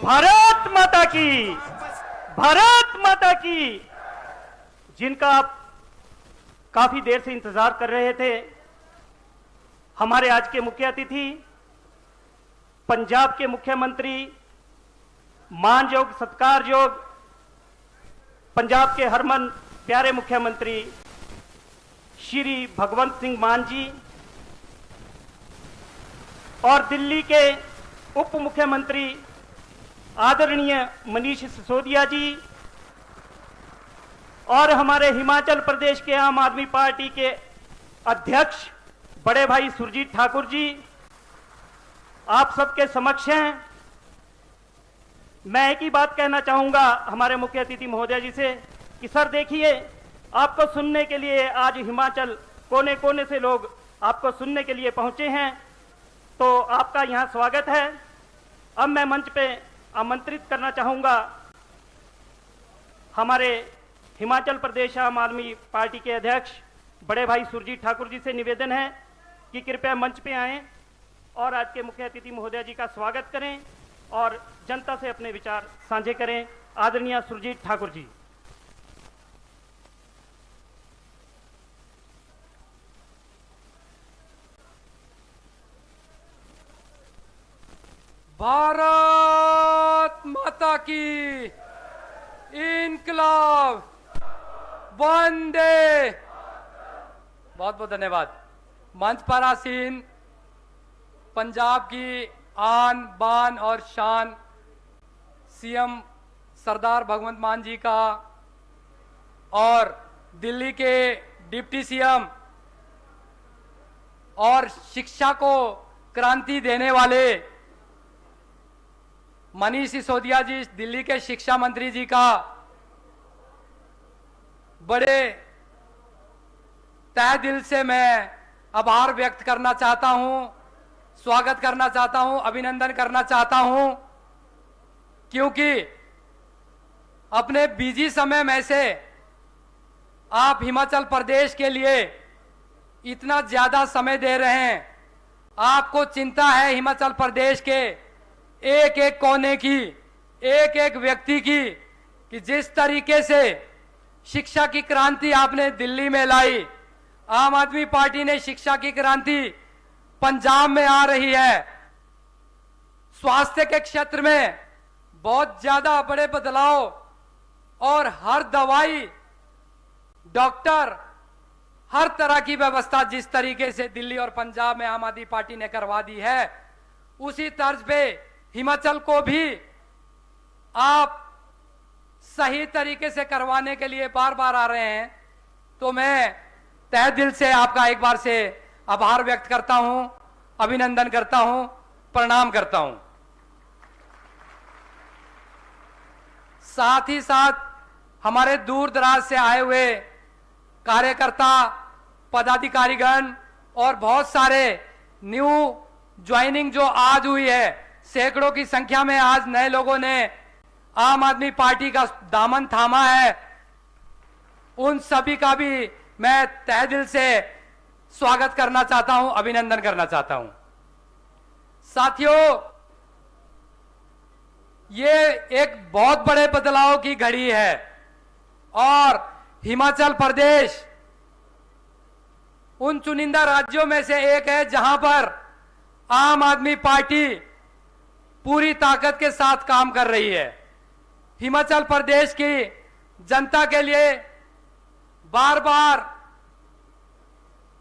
भारत माता की, भारत माता की, जिनका आप काफी देर से इंतजार कर रहे थे। हमारे आज के मुख्य अतिथि पंजाब के मुख्यमंत्री, मानयोग सत्कारयोग पंजाब के हरमन प्यारे मुख्यमंत्री श्री भगवंत सिंह मान जी और दिल्ली के उप मुख्यमंत्री आदरणीय मनीष सिसोदिया जी और हमारे हिमाचल प्रदेश के आम आदमी पार्टी के अध्यक्ष बड़े भाई सुरजीत ठाकुर जी, आप सबके समक्ष हैं। मैं एक ही बात कहना चाहूंगा हमारे मुख्य अतिथि महोदय जी से कि सर देखिए, आपको सुनने के लिए आज हिमाचल कोने कोने से लोग आपको सुनने के लिए पहुंचे हैं, तो आपका यहां स्वागत है। अब मैं मंच पे आमंत्रित करना चाहूंगा हमारे हिमाचल प्रदेश आम आदमी पार्टी के अध्यक्ष बड़े भाई सुरजीत ठाकुर जी से निवेदन है कि कृपया मंच पे आएं और आज के मुख्य अतिथि महोदय जी का स्वागत करें और जनता से अपने विचार साझे करें। आदरणीय सुरजीत ठाकुर जी। भारत माता की, इनकलाब, वंदे। बहुत बहुत धन्यवाद। मंच पर आसीन पंजाब की आन बान और शान सीएम सरदार भगवंत मान जी का और दिल्ली के डिप्टी सीएम और शिक्षा को क्रांति देने वाले मनीष सिसोदिया जी, दिल्ली के शिक्षा मंत्री जी का बड़े तहे दिल से मैं आभार व्यक्त करना चाहता हूं, स्वागत करना चाहता हूं, अभिनंदन करना चाहता हूं, क्योंकि अपने बिजी समय में से आप हिमाचल प्रदेश के लिए इतना ज्यादा समय दे रहे हैं। आपको चिंता है हिमाचल प्रदेश के एक एक कोने की, एक एक व्यक्ति की, कि जिस तरीके से शिक्षा की क्रांति आपने दिल्ली में लाई, आम आदमी पार्टी ने शिक्षा की क्रांति पंजाब में आ रही है। स्वास्थ्य के क्षेत्र में बहुत ज्यादा बड़े बदलाव और हर दवाई, डॉक्टर, हर तरह की व्यवस्था जिस तरीके से दिल्ली और पंजाब में आम आदमी पार्टी ने करवा दी है, उसी तर्ज पे हिमाचल को भी आप सही तरीके से करवाने के लिए बार बार आ रहे हैं। तो मैं तहे दिल से आपका एक बार से आभार व्यक्त करता हूं, अभिनंदन करता हूं, प्रणाम करता हूं। साथ ही साथ हमारे दूर दराज से आए हुए कार्यकर्ता, पदाधिकारीगण और बहुत सारे न्यू ज्वाइनिंग जो आज हुई है, सैकड़ों की संख्या में आज नए लोगों ने आम आदमी पार्टी का दामन थामा है, उन सभी का भी मैं तहे दिल से स्वागत करना चाहता हूं, अभिनंदन करना चाहता हूं। साथियों, ये एक बहुत बड़े बदलाव की घड़ी है और हिमाचल प्रदेश उन चुनिंदा राज्यों में से एक है जहां पर आम आदमी पार्टी पूरी ताकत के साथ काम कर रही है। हिमाचल प्रदेश की जनता के लिए बार बार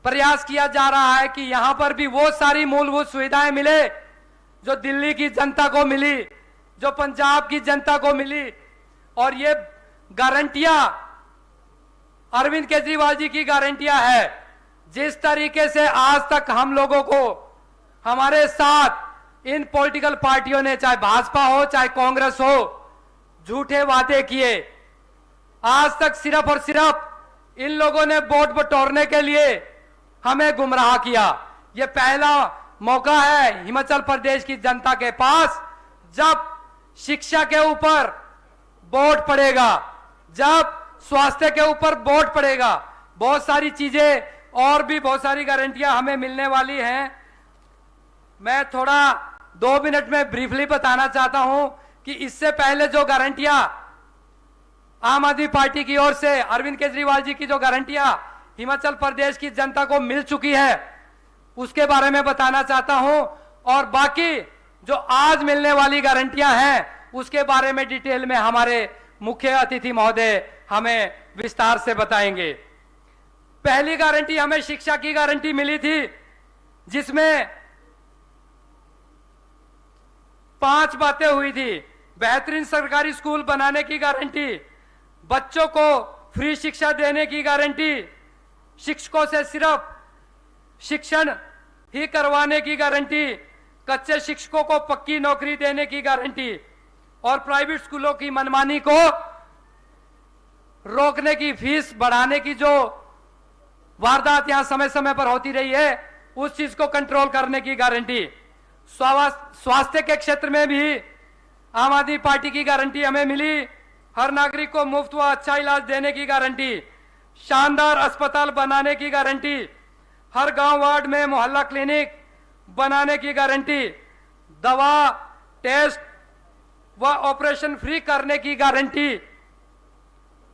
प्रयास किया जा रहा है कि यहां पर भी वो सारी मूलभूत सुविधाएं मिले जो दिल्ली की जनता को मिली, जो पंजाब की जनता को मिली। और ये गारंटियां अरविंद केजरीवाल जी की गारंटियां है। जिस तरीके से आज तक हम लोगों को हमारे साथ इन पॉलिटिकल पार्टियों ने, चाहे भाजपा हो चाहे कांग्रेस हो, झूठे वादे किए, आज तक सिर्फ और सिर्फ इन लोगों ने वोट बटोरने के लिए हमें गुमराह किया। यह पहला मौका है हिमाचल प्रदेश की जनता के पास जब शिक्षा के ऊपर वोट पड़ेगा, जब स्वास्थ्य के ऊपर वोट पड़ेगा, बहुत सारी चीजें और भी बहुत सारी गारंटियां हमें मिलने वाली हैं। मैं थोड़ा 2 मिनट में ब्रीफली बताना चाहता हूं कि इससे पहले जो गारंटियां आम आदमी पार्टी की ओर से अरविंद केजरीवाल जी की जो गारंटियां हिमाचल प्रदेश की जनता को मिल चुकी है उसके बारे में बताना चाहता हूं, और बाकी जो आज मिलने वाली गारंटियां हैं उसके बारे में डिटेल में हमारे मुख्य अतिथि महोदय हमें विस्तार से बताएंगे। पहली गारंटी हमें शिक्षा की गारंटी मिली थी, जिसमें 5 बातें हुई थी। बेहतरीन सरकारी स्कूल बनाने की गारंटी, बच्चों को फ्री शिक्षा देने की गारंटी, शिक्षकों से सिर्फ शिक्षण ही करवाने की गारंटी, कच्चे शिक्षकों को पक्की नौकरी देने की गारंटी और प्राइवेट स्कूलों की मनमानी को रोकने की, फीस बढ़ाने की जो वारदात यहां समय समय पर होती रही है उस चीज को कंट्रोल करने की गारंटी। स्वास्थ्य के क्षेत्र में भी आम आदमी पार्टी की गारंटी हमें मिली। हर नागरिक को मुफ्त व अच्छा इलाज देने की गारंटी, शानदार अस्पताल बनाने की गारंटी, हर गांव वार्ड में मोहल्ला क्लिनिक बनाने की गारंटी, दवा टेस्ट व ऑपरेशन फ्री करने की गारंटी,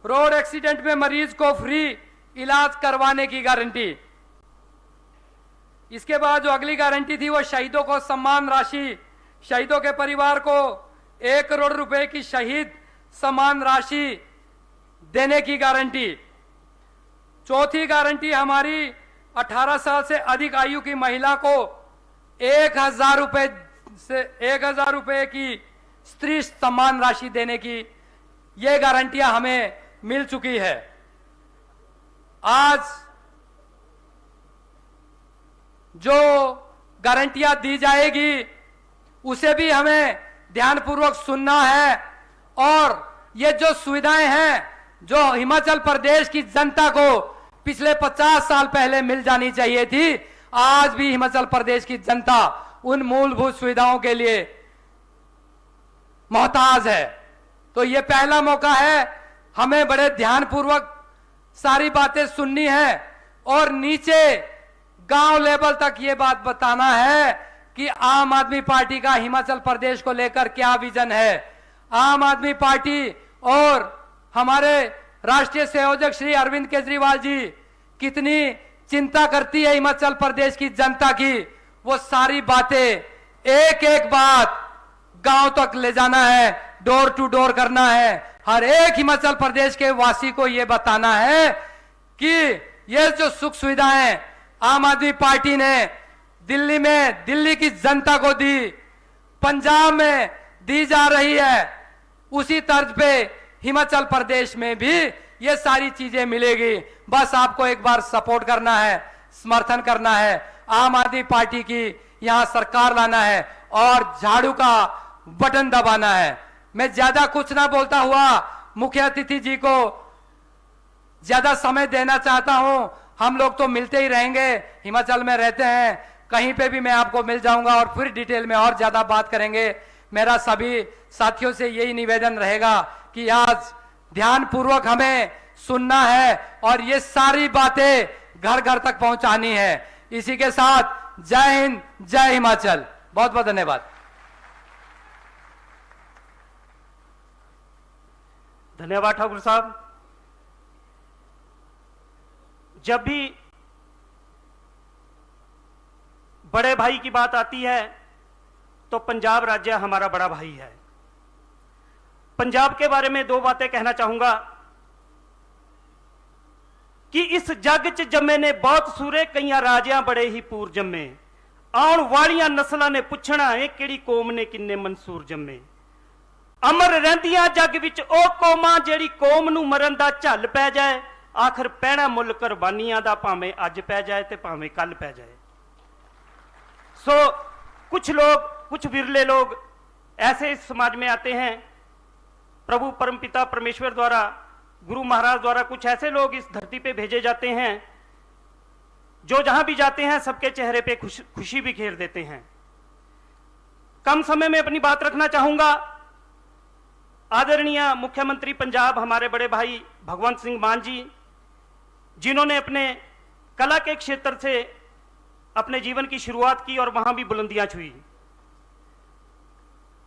रोड एक्सीडेंट में मरीज को फ्री इलाज करवाने की गारंटी। इसके बाद जो अगली गारंटी थी वो शहीदों को सम्मान राशि, शहीदों के परिवार को 1 करोड़ रुपए की शहीद सम्मान राशि देने की गारंटी। चौथी गारंटी हमारी 18 साल से अधिक आयु की महिला को 1000 रुपए से 1000 रुपए की स्त्री सम्मान राशि देने की, ये गारंटियां हमें मिल चुकी है। आज जो गारंटियां दी जाएगी उसे भी हमें ध्यानपूर्वक सुनना है, और ये जो सुविधाएं हैं जो हिमाचल प्रदेश की जनता को पिछले 50 साल पहले मिल जानी चाहिए थी, आज भी हिमाचल प्रदेश की जनता उन मूलभूत सुविधाओं के लिए मोहताज है। तो ये पहला मौका है, हमें बड़े ध्यानपूर्वक सारी बातें सुननी है और नीचे गांव लेवल तक ये बात बताना है कि आम आदमी पार्टी का हिमाचल प्रदेश को लेकर क्या विजन है। आम आदमी पार्टी और हमारे राष्ट्रीय संयोजक श्री अरविंद केजरीवाल जी कितनी चिंता करती है हिमाचल प्रदेश की जनता की, वो सारी बातें एक एक बात गांव तक ले जाना है, डोर टू डोर करना है। हर एक हिमाचल प्रदेश के वासी को यह बताना है कि ये जो सुख सुविधाएं आम आदमी पार्टी ने दिल्ली में दिल्ली की जनता को दी, पंजाब में दी जा रही है, उसी तर्ज पे हिमाचल प्रदेश में भी ये सारी चीजें मिलेगी। बस आपको एक बार सपोर्ट करना है, समर्थन करना है, आम आदमी पार्टी की यहां सरकार लाना है और झाड़ू का बटन दबाना है। मैं ज्यादा कुछ ना बोलता हुआ मुख्य अतिथि जी को ज्यादा समय देना चाहता हूं। हम लोग तो मिलते ही रहेंगे, हिमाचल में रहते हैं, कहीं पे भी मैं आपको मिल जाऊंगा और फिर डिटेल में और ज्यादा बात करेंगे। मेरा सभी साथियों से यही निवेदन रहेगा कि आज ध्यानपूर्वक हमें सुनना है और ये सारी बातें घर घर तक पहुंचानी है। इसी के साथ जय हिंद, जय हिमाचल। बहुत बहुत धन्यवाद। धन्यवाद ठाकुर साहब। जब भी बड़े भाई की बात आती है तो पंजाब राज्य हमारा बड़ा भाई है। पंजाब के बारे में 2 बातें कहना चाहूंगा कि इस जग च जम्मे ने बहुत सूरे कईयां राजियां बड़े ही पूर जम्मे, आउण वालियां नस्लां ने पुछना है किहड़ी कौम ने किन्ने मंसूर जम्मे। अमर रहिंदियां जग विच ओ कौमां जिहड़ी कौम नूं मरन दा झल पै जाए, आखिर पैणा मुल कुर्बानियां दा भावें अज पै जाए ते भावें कल पै जाए। सो कुछ लोग, कुछ विरले लोग ऐसे इस समाज में आते हैं, प्रभु परमपिता परमेश्वर द्वारा, गुरु महाराज द्वारा कुछ ऐसे लोग इस धरती पे भेजे जाते हैं जो जहां भी जाते हैं सबके चेहरे पे खुशी बिखेर देते हैं। कम समय में अपनी बात रखना चाहूंगा। आदरणीय मुख्यमंत्री पंजाब हमारे बड़े भाई भगवंत सिंह मान जी, जिन्होंने अपने कला के क्षेत्र से अपने जीवन की शुरुआत की और वहां भी बुलंदियां छुई,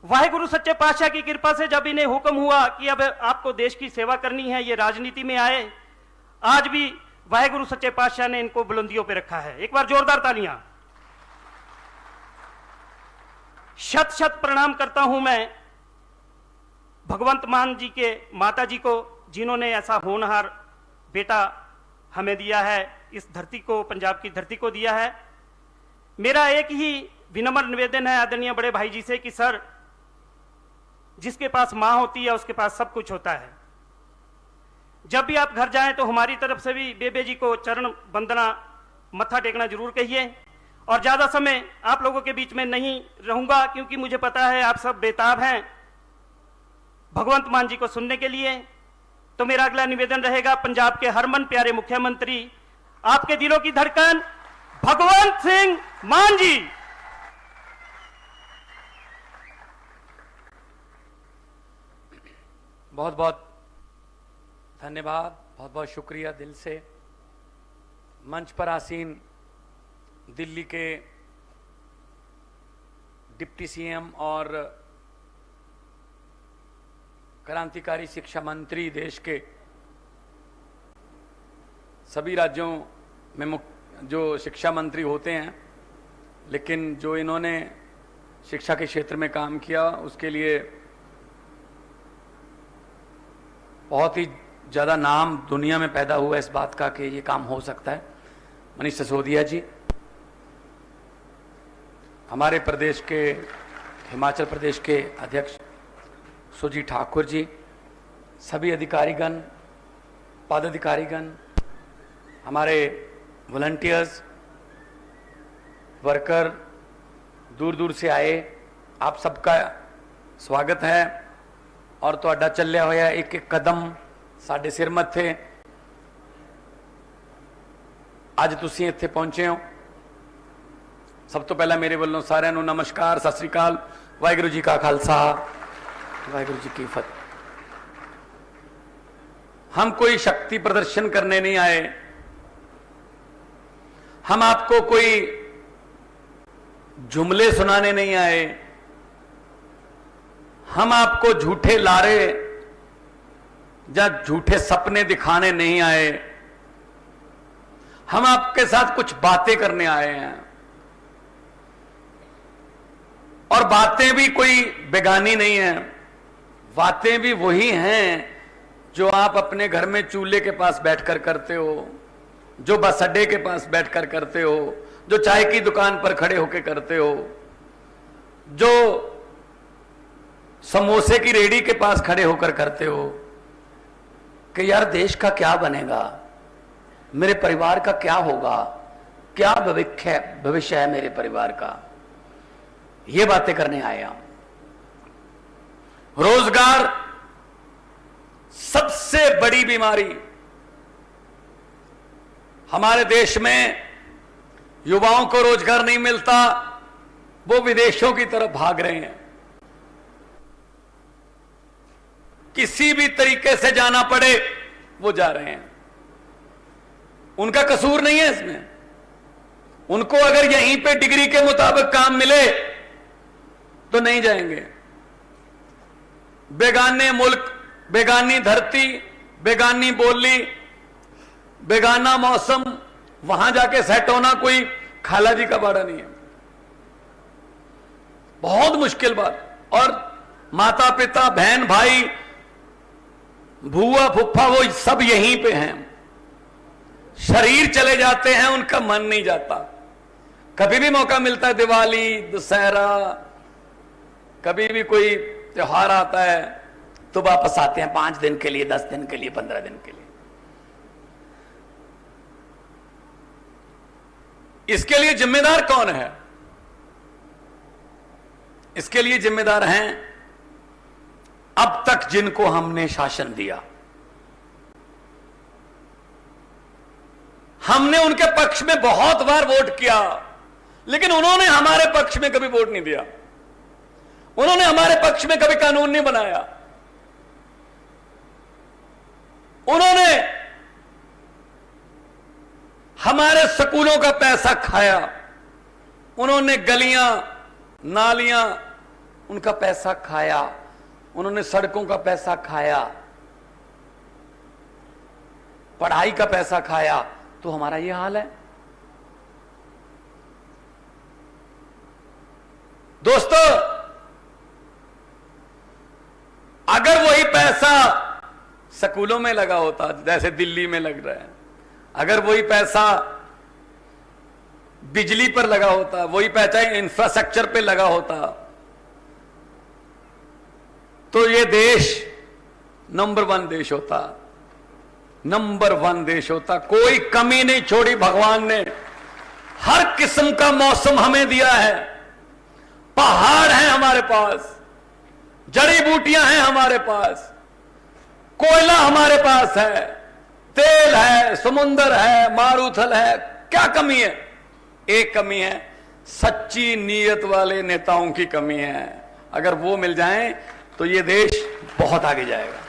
वाहेगुरु सच्चे पातशाह की कृपा से जब इन्हें हुक्म हुआ कि अब आपको देश की सेवा करनी है, ये राजनीति में आए, आज भी वाहेगुरु सच्चे पातशाह ने इनको बुलंदियों पे रखा है। एक बार जोरदार तालियां। शत शत प्रणाम करता हूं मैं भगवंत मान जी के माता जी को, जिन्होंने ऐसा होनहार बेटा हमें दिया है, इस धरती को, पंजाब की धरती को दिया है। मेरा एक ही विनम्र निवेदन है आदरणीय बड़े भाई जी से कि सर, जिसके पास मां होती है उसके पास सब कुछ होता है। जब भी आप घर जाएं तो हमारी तरफ से भी बेबे जी को चरण वंदना, मत्था टेकना जरूर कहिए। और ज्यादा समय आप लोगों के बीच में नहीं रहूंगा, क्योंकि मुझे पता है आप सब बेताब हैं भगवंत मान जी को सुनने के लिए। तो मेरा अगला निवेदन रहेगा पंजाब के हरमन प्यारे मुख्यमंत्री, आपके दिलों की धड़कन भगवंत सिंह मान जी। बहुत बहुत धन्यवाद, बहुत बहुत शुक्रिया दिल से। मंच पर आसीन दिल्ली के डिप्टी सीएम और क्रांतिकारी शिक्षा मंत्री, देश के सभी राज्यों में जो शिक्षा मंत्री होते हैं, लेकिन जो इन्होंने शिक्षा के क्षेत्र में काम किया उसके लिए बहुत ही ज़्यादा नाम दुनिया में पैदा हुआ इस बात का कि ये काम हो सकता है। मनीष सिसोदिया जी, हमारे प्रदेश के, हिमाचल प्रदेश के अध्यक्ष सुजी ठाकुर जी, सभी अधिकारीगण, पदाधिकारीगण, हमारे वॉलंटियर्स, वर्कर, दूर दूर से आए, आप सबका स्वागत है। और ਤੁਹਾਡਾ ਚੱਲਿਆ ਹੋਇਆ ਇੱਕ ਇੱਕ ਕਦਮ ਸਾਡੇ ਸਿਰ ਮੱਥੇ ਅੱਜ ਤੁਸੀਂ ਇੱਥੇ ਪਹੁੰਚੇ ਹੋ। ਸਭ ਤੋਂ ਪਹਿਲਾਂ ਮੇਰੇ ਵੱਲੋਂ ਸਾਰਿਆਂ ਨੂੰ ਨਮਸਕਾਰ, ਸਤਿ ਸ੍ਰੀ ਅਕਾਲ, ਵਾਹਿਗੁਰੂ ਜੀ ਕਾ ਖਾਲਸਾ, वाहिगुरु जी की फतेह। हम कोई शक्ति प्रदर्शन करने नहीं आए, हम आपको कोई जुमले सुनाने नहीं आए, हम आपको झूठे लारे या झूठे सपने दिखाने नहीं आए, हम आपके साथ कुछ बातें करने आए हैं। और बातें भी कोई बेगानी नहीं है, बातें भी वही हैं जो आप अपने घर में चूल्हे के पास बैठकर करते हो, जो बस अड्डे के पास बैठकर करते हो, जो चाय की दुकान पर खड़े होकर करते हो, जो समोसे की रेहड़ी के पास खड़े होकर करते हो कि यार देश का क्या बनेगा, मेरे परिवार का क्या होगा, क्या भविष्य है मेरे परिवार का, ये बातें करने आए हम। रोजगार सबसे बड़ी बीमारी हमारे देश में, युवाओं को रोजगार नहीं मिलता, वो विदेशों की तरफ भाग रहे हैं। किसी भी तरीके से जाना पड़े वो जा रहे हैं, उनका कसूर नहीं है इसमें। उनको अगर यहीं पे डिग्री के मुताबिक काम मिले तो नहीं जाएंगे। बेगाने मुल्क, बेगानी धरती, बेगानी बोली, बेगाना मौसम, वहां जाके सेट होना कोई खाला जी का बाड़ा नहीं है, बहुत मुश्किल बात। और माता पिता, बहन भाई, भूआ फुफ्फा, वो सब यहीं पे हैं। शरीर चले जाते हैं, उनका मन नहीं जाता। कभी भी मौका मिलता है, दिवाली, दशहरा, कभी भी कोई त्योहार आता है तो वापस आते हैं 5 दिन के लिए, 10 दिन के लिए, 15 दिन के लिए। इसके लिए जिम्मेदार कौन है? इसके लिए जिम्मेदार हैं अब तक जिनको हमने शासन दिया। हमने उनके पक्ष में बहुत बार वोट किया, लेकिन उन्होंने हमारे पक्ष में कभी वोट नहीं दिया। उन्होंने हमारे पक्ष में कभी कानून नहीं बनाया। उन्होंने हमारे स्कूलों का पैसा खाया। उन्होंने गलियां, नालियां, उनका पैसा खाया, उन्होंने सड़कों का पैसा खाया, पढ़ाई का पैसा खाया, तो हमारा ये हाल है। दोस्तों, अगर वही पैसा स्कूलों में लगा होता जैसे दिल्ली में लग रहा है, अगर वही पैसा बिजली पर लगा होता, वही पैसा इंफ्रास्ट्रक्चर पे लगा होता, तो ये देश नंबर 1 देश होता, नंबर 1 देश होता। कोई कमी नहीं छोड़ी भगवान ने, हर किस्म का मौसम हमें दिया है, पहाड़ हैं हमारे पास, जड़ी बूटियां हैं हमारे पास, कोयला हमारे पास है, तेल है, समुंदर है, मारूथल है। क्या कमी है? एक कमी है, सच्ची नीयत वाले नेताओं की कमी है। अगर वो मिल जाएं तो ये देश बहुत आगे जाएगा।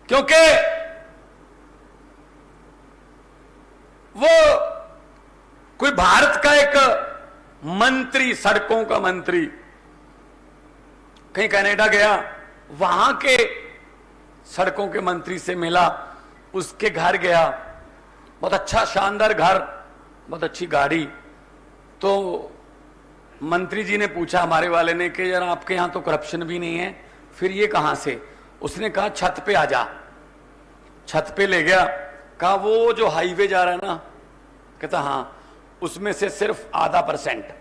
क्योंकि वो कोई भारत का एक मंत्री, सड़कों का मंत्री कहीं कनाडा गया, वहां के सड़कों के मंत्री से मिला, उसके घर गया, बहुत अच्छा शानदार घर, बहुत अच्छी गाड़ी। तो मंत्री जी ने पूछा हमारे वाले ने कि यार आपके यहां तो करप्शन भी नहीं है, फिर ये कहां से? उसने कहा छत पे आ जा। छत पे ले गया, कहा वो जो हाईवे जा रहा है ना, कहता हाँ, उसमें से सिर्फ ½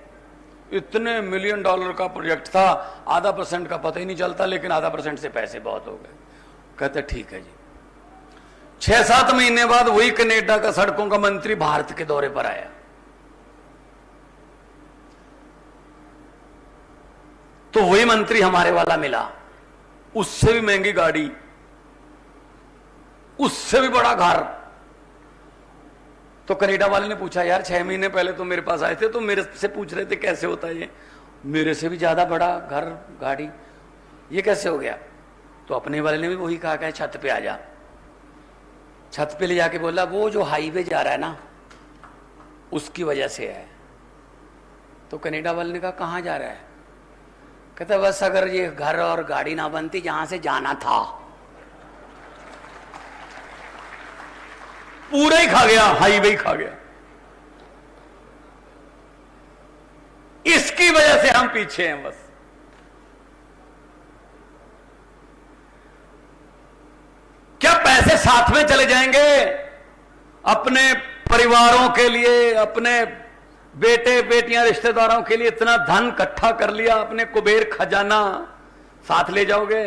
इतने $1 मिलियन का प्रोजेक्ट था, ½ का पता ही नहीं चलता, लेकिन ½ से पैसे बहुत हो गए। कहते ठीक है जी। 6-7 महीने बाद वही कनाडा का सड़कों का मंत्री भारत के दौरे पर आया, तो वही मंत्री हमारे वाला मिला, उससे भी महंगी गाड़ी, उससे भी बड़ा घर। तो कनाडा वाले ने पूछा यार 6 महीने पहले तो मेरे पास आए थे, तो मेरे से पूछ रहे थे कैसे होता है ये, मेरे से भी ज्यादा बड़ा घर गाड़ी, ये कैसे हो गया? तो अपने वाले ने भी वही कहा कि छत पे आ जा। छत पे ले जाके बोला वो जो हाईवे जा रहा है ना, उसकी वजह से है। तो कनाडा वाले ने कहा कहां जा रहा है? कहता बस अगर ये घर और गाड़ी ना बनती जहां से जाना था, पूरा ही खा गया, हाईवे ही खा गया। इसकी वजह से हम पीछे हैं बस। क्या पैसे साथ में चले जाएंगे? अपने परिवारों के लिए, अपने बेटे बेटियां रिश्तेदारों के लिए इतना धन इकट्ठा कर लिया, अपने कुबेर खजाना साथ ले जाओगे?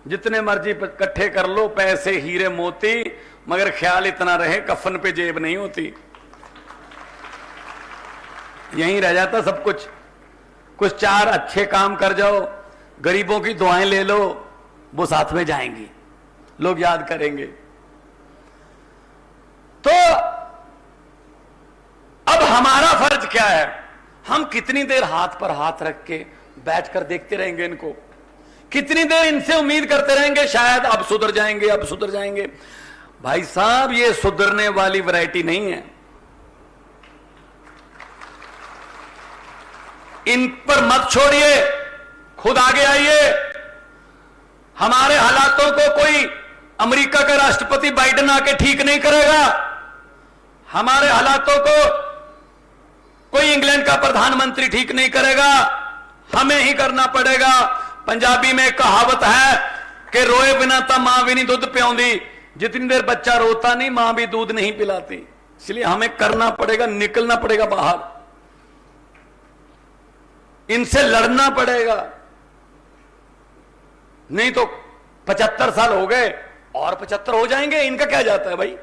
जितने मर्जी इकट्ठे कर लो पैसे, हीरे मोती, मगर ख्याल इतना रहे कफन पे जेब नहीं होती, यहीं रह जाता सब कुछ। कुछ 4 अच्छे काम कर जाओ, गरीबों की दुआएं ले लो, वो साथ में जाएंगी, लोग याद करेंगे। तो अब हमारा फर्ज क्या है? हम कितनी देर हाथ पर हाथ रख के बैठकर देखते रहेंगे इनको? कितनी देर इनसे उम्मीद करते रहेंगे शायद अब सुधर जाएंगे, अब सुधर जाएंगे? भाई साहब, ये सुधरने वाली वैरायटी नहीं है। इन पर मत छोड़िए, खुद आगे आइए। हमारे हालातों को कोई अमेरिका का राष्ट्रपति बाइडेन आके ठीक नहीं करेगा। हमारे हालातों को कोई इंग्लैंड का प्रधानमंत्री ठीक नहीं करेगा, हमें ही करना पड़ेगा। पंजाबी में कहावत है कि रोए बिना तो मां भी नहीं दूध पिलाती, जितनी देर बच्चा रोता नहीं मां भी दूध नहीं पिलाती। इसलिए हमें करना पड़ेगा, निकलना पड़ेगा बाहर, इनसे लड़ना पड़ेगा। नहीं तो 75 साल हो गए और 75 हो जाएंगे, इनका क्या जाता है भाई?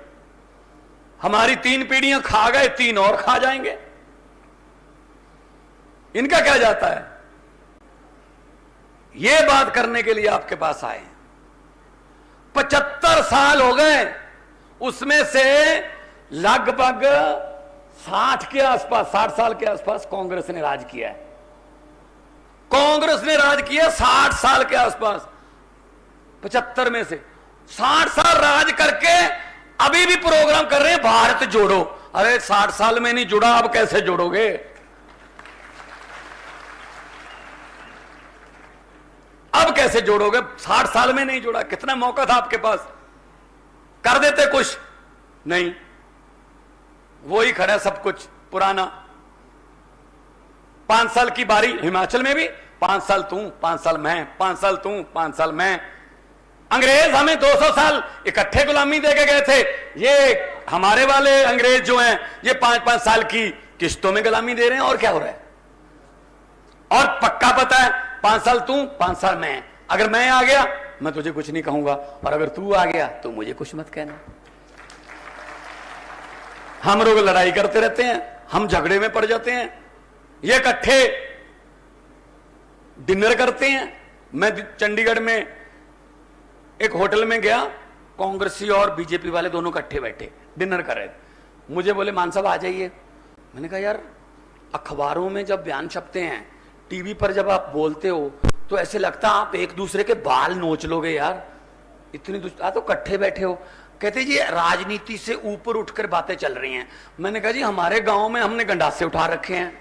हमारी 3 पीढ़ियां खा गए, 3 और खा जाएंगे, इनका क्या जाता है? यह बात करने के लिए आपके पास आए। 75 साल हो गए, उसमें से लगभग 60 के आसपास, 60 साल के आसपास कांग्रेस ने राज किया है। कांग्रेस ने राज किया 60 साल के आसपास। 75 में से 60 साल राज करके अभी भी प्रोग्राम कर रहे हैं भारत जोड़ो। अरे 60 साल में नहीं जुड़ा, अब कैसे जोड़ोगे? अब कैसे जोड़ोगे? 60 साल में नहीं जुड़ा, कितना मौका था आपके पास, कर देते कुछ नहीं। वो ही खड़ा सब कुछ पुराना। 5 साल की बारी हिमाचल में भी, 5 साल तू 5 साल मैं, 5 साल तू 5 साल मैं। अंग्रेज हमें 200 साल इकट्ठे गुलामी दे के गए थे, ये हमारे वाले अंग्रेज जो हैं ये 5-5 साल की किस्तों में गुलामी दे रहे हैं। और क्या हो रहा है? और पक्का पता है 5 साल तू 5 साल मैं। अगर मैं आ गया मैं तुझे कुछ नहीं कहूंगा, और अगर तू आ गया तो मुझे कुछ मत कहना। हम लोग लड़ाई करते रहते हैं, हम झगड़े में पड़ जाते हैं, ये इकट्ठे डिनर करते हैं। मैं चंडीगढ़ में एक होटल में गया, कांग्रेसी और बीजेपी वाले दोनों इकट्ठे बैठे डिनर कर रहे थे। मुझे बोले मान साहब आ जाइए। मैंने कहा यार अखबारों में जब बयान छपते हैं, टीवी पर जब आप बोलते हो तो ऐसे लगता है आप एक दूसरे के बाल नोच लोगे यार, इतनी तो इकट्ठे बैठे हो। कहते जी राजनीति से ऊपर उठकर बातें चल रही हैं। मैंने कहा जी हमारे गांव में हमने गंडासे उठा रखे हैं,